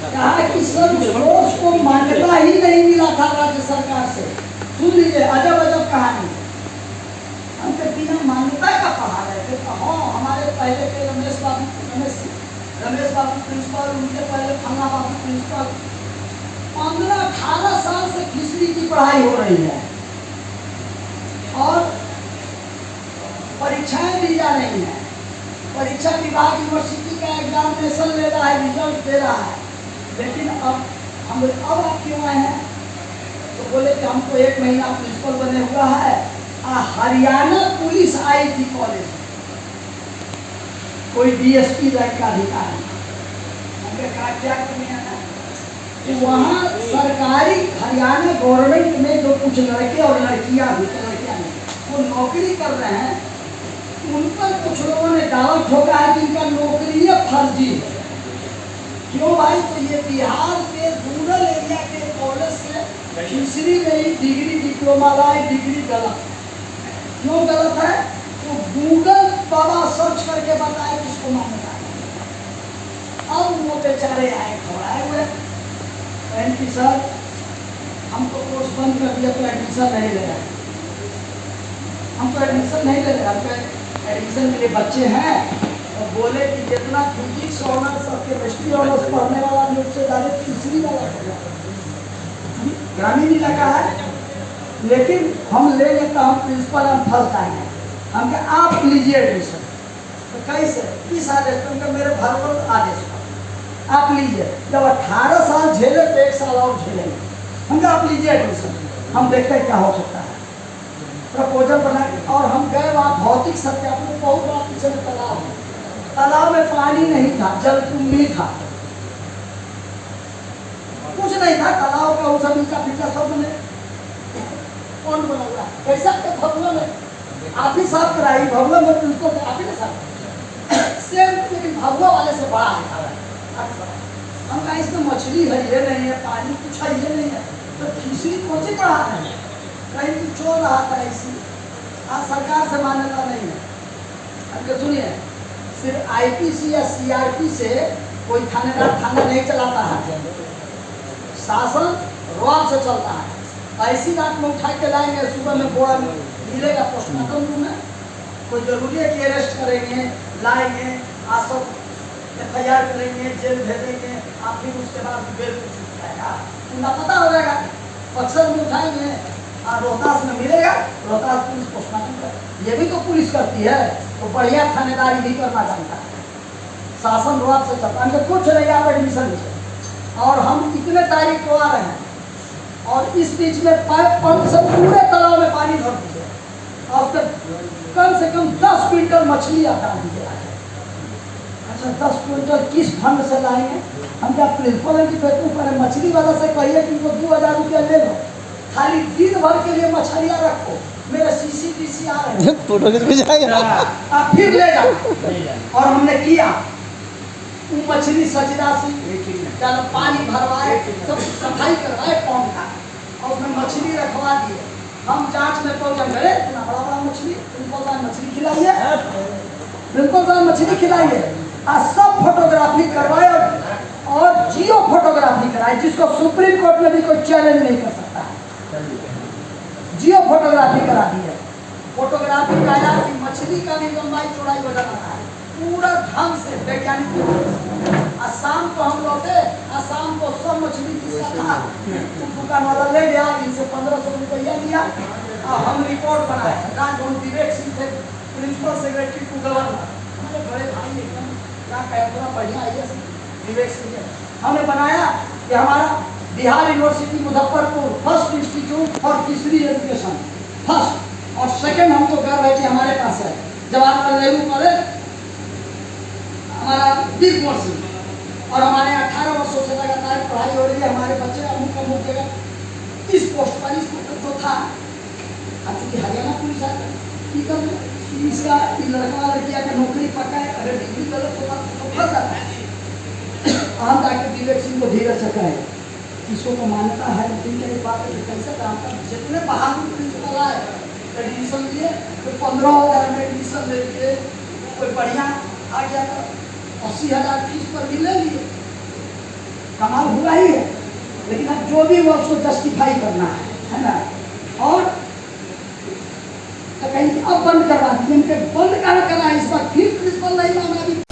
कहा कि सर कोर्स को मान्यता ही नहीं मिला था राज्य सरकार से। सुन लीजिए, अजब अजब कहानी, हम तो बिना मान्यता का पढ़ा रहे थे। हाँ, हमारे पहले के रमेश बाबू प्रिंसिपल, उनके पहले फन्ना बाबू प्रिंसिपल, 15-18 साल से फिशरी की पढ़ाई हो रही है, और परीक्षाएं दी जा रही हैं। परीक्षा विभाग यूनिवर्सिटी का एग्जामिनेशन ले रहा है, रिजल्ट दे रहा है। लेकिन अब आप क्यों आए हैं? तो बोले कि हमको 1 महीना प्रिंसिपल बने हुआ है, हरियाणा पुलिस आई थी कॉलेज में, कोई DSP रैंक का अधिकारी, हमने कहा क्या करने आना? कि वहाँ सरकारी हरियाणा गवर्नमेंट में जो कुछ लड़के और लड़कियाँ भी, लड़कियाँ वो नौकरी कर रहे हैं, उन पर कुछ लोगों ने दावा ठोका है कि इनका नौकरी फर्जी है। क्यों भाई? तो ये बिहार के रूरल एरिया के कॉलेज से फिशरी में ही डिग्री डिप्लोमा लाए, डिग्री गलत। क्यों गलत है? तो गूगल बाबा सर्च करके बताए किसको मान्यता है। अब वो बेचारे आए खड़ाए हुए कि सर हमको कोर्स बंद कर दिया, तो एडमिशन नहीं ले रहे, हमको एडमिशन नहीं ले रहे, हमको एडमिशन के लिए बच्चे हैं। और बोले कि जितना फिजिक्स ऑनर्स और केमिस्ट्री ऑनर्स पढ़ने वाला भी उससे ज़्यादा फिशरी वाला ग्रामीण इलाका है, लेकिन हम ले लेता हूँ प्रिंसिपल, हम फंस जाएंगे। हम कहे आप लीजिए एडमिशन। तो कैसे? इस आदेश पर, मेरे भरपूर आदेश पर आप लीजिए। जब 18 साल झेले तो 1 साल और झेलेंगे। हम कहा आप लीजिए एडमिशन, हम देखते हैं क्या हो सकता है। प्रपोजल बना, और हम गए वहाँ भौतिक सत्यापन, बहुत बड़ा पीछे में तालाब में पानी नहीं था, जलकुंभी था, कुछ नहीं था, तालाब का उस अभी का पिता सब बने। कौन बना हुआ? कैसा के फतवा में आप ही साफ कराई, भगवा में प्रिंसिपल आप ही ना साफ सेम, लेकिन भगवा वाले से बड़ा है। हम कहा इसमें मछली है ये नहीं है, पानी कुछ है ये नहीं है, तो खींची कौन सी पढ़ा रहे हैं, कहीं कुछ चोर रहा था ऐसी। आज सरकार से मान्यता नहीं है। अब सुनिए, सिर्फ आईपीसी या सीआरपी से कोई थानेदार थाना नहीं चलाता है, शासन रॉब से चलता है। ऐसी रात में उठा के लाएंगे, सुबह में बोरा में मिलेगा पोस्टमार्टम रूम में, कोई जरूरी है कि अरेस्ट करेंगे, लाएंगे, आज सब FIR करेंगे, जेल भेजेंगे, आप फिर उसके बाद बेल पे छूट जाएगा, उनका पता हो जाएगा। अक्सर में उठाएंगे और रोहतास में मिलेगा, रोहतास पुलिस पोस्टमार्टम कर, ये भी तो पुलिस करती है, तो बढ़िया थानेदारी भी करना जानता है। शासन रॉब से चलता है, कुछ नहीं आप एडमिशन और हम इतने तारीख को आ रहे हैं, और इस बीच में पाइप पंप से पूरे तालाब में पानी भर दिए, और कम से कम 10 क्विंटल मछली आता है। अच्छा 10 क्विंटल किस फंड से लाएंगे? हम क्या प्रिंसिपल की बेतू करें? मछली वाला से कहिए कि वो 2000 रुपया ले लो, खाली दिन भर के लिए मछलियाँ रखो, मेरे CCTC आ रहे हैं, फोटो खींच जाएगा, आप फिर ले जाओ। और हमने किया, वो मछली सजदा से पानी भरवाए, सब सफाई करवाए पौंड का, और उसमें मछली रखवा दिए। हम जांच में पहुंचे, गए इतना बड़ा बड़ा मछली, प्रिंसिपल साहब मछली खिलाइए, प्रिंसिपल साहब मछली खिलाइए, और सब फोटोग्राफी करवाए, और जियो फोटोग्राफी कराए, जिसको सुप्रीम कोर्ट में भी कोई चैलेंज नहीं कर सकता है। जियो फोटोग्राफी करा दी है। फोटोग्राफी कराया कि मछली का भी लंबाई चौड़ाई वजन आता है, पूरा ढंग से वैज्ञानिक। आज शाम को हम लौटे, आज शाम को सब मछली किसका था, दुकान वाला ले गया, इनसे 1500 रुपया लिया, और हम रिपोर्ट बनाए। राजभवन विवेक सिंह थे प्रिंसिपल सेक्रेटरी टू गवर्नर, हमारे बड़े भाई एकदम क्या कैमरा बढ़िया IAS विवेक सिंह। हमने बनाया कि हमारा Bihar university Muzaffarpur first institute for fishery education, first, और सेकंड हमको गर्व है कि हमारे पास है जवाहरलाल नेहरू कॉलेज, हमारा वीर कुंवर सिंह, और हमारे 18 वर्षों से लगातार पढ़ाई हो रही है। हमारे बच्चे अमुक जगह इस पोस्ट पर जो था, चूंकि हरियाणा पुलिस है, इसका लड़का लड़किया का नौकरी पक्का है, अगर डिग्री गलत होगा तो फंस जाता है। हम जाके विवेक सिंह को धीरज चकाए, इसको तो मान्यता है, लेकिन क्या बात है कैसे काम कर, जितने बहादुर प्रिंसिपल आए एडमिशन लिए, तो 15,000 में एडमिशन ले लिए, कोई बढ़िया आ गया था, 80,000 फीस पर भी ले लिए, कमाल हुआ ही है। लेकिन अब जो भी वो उसको जस्टिफाई करना है ना, और तो कहीं अब बंद करवा दीजिए, बंद करा इस बार फिर प्रिंसिपल नहीं माना।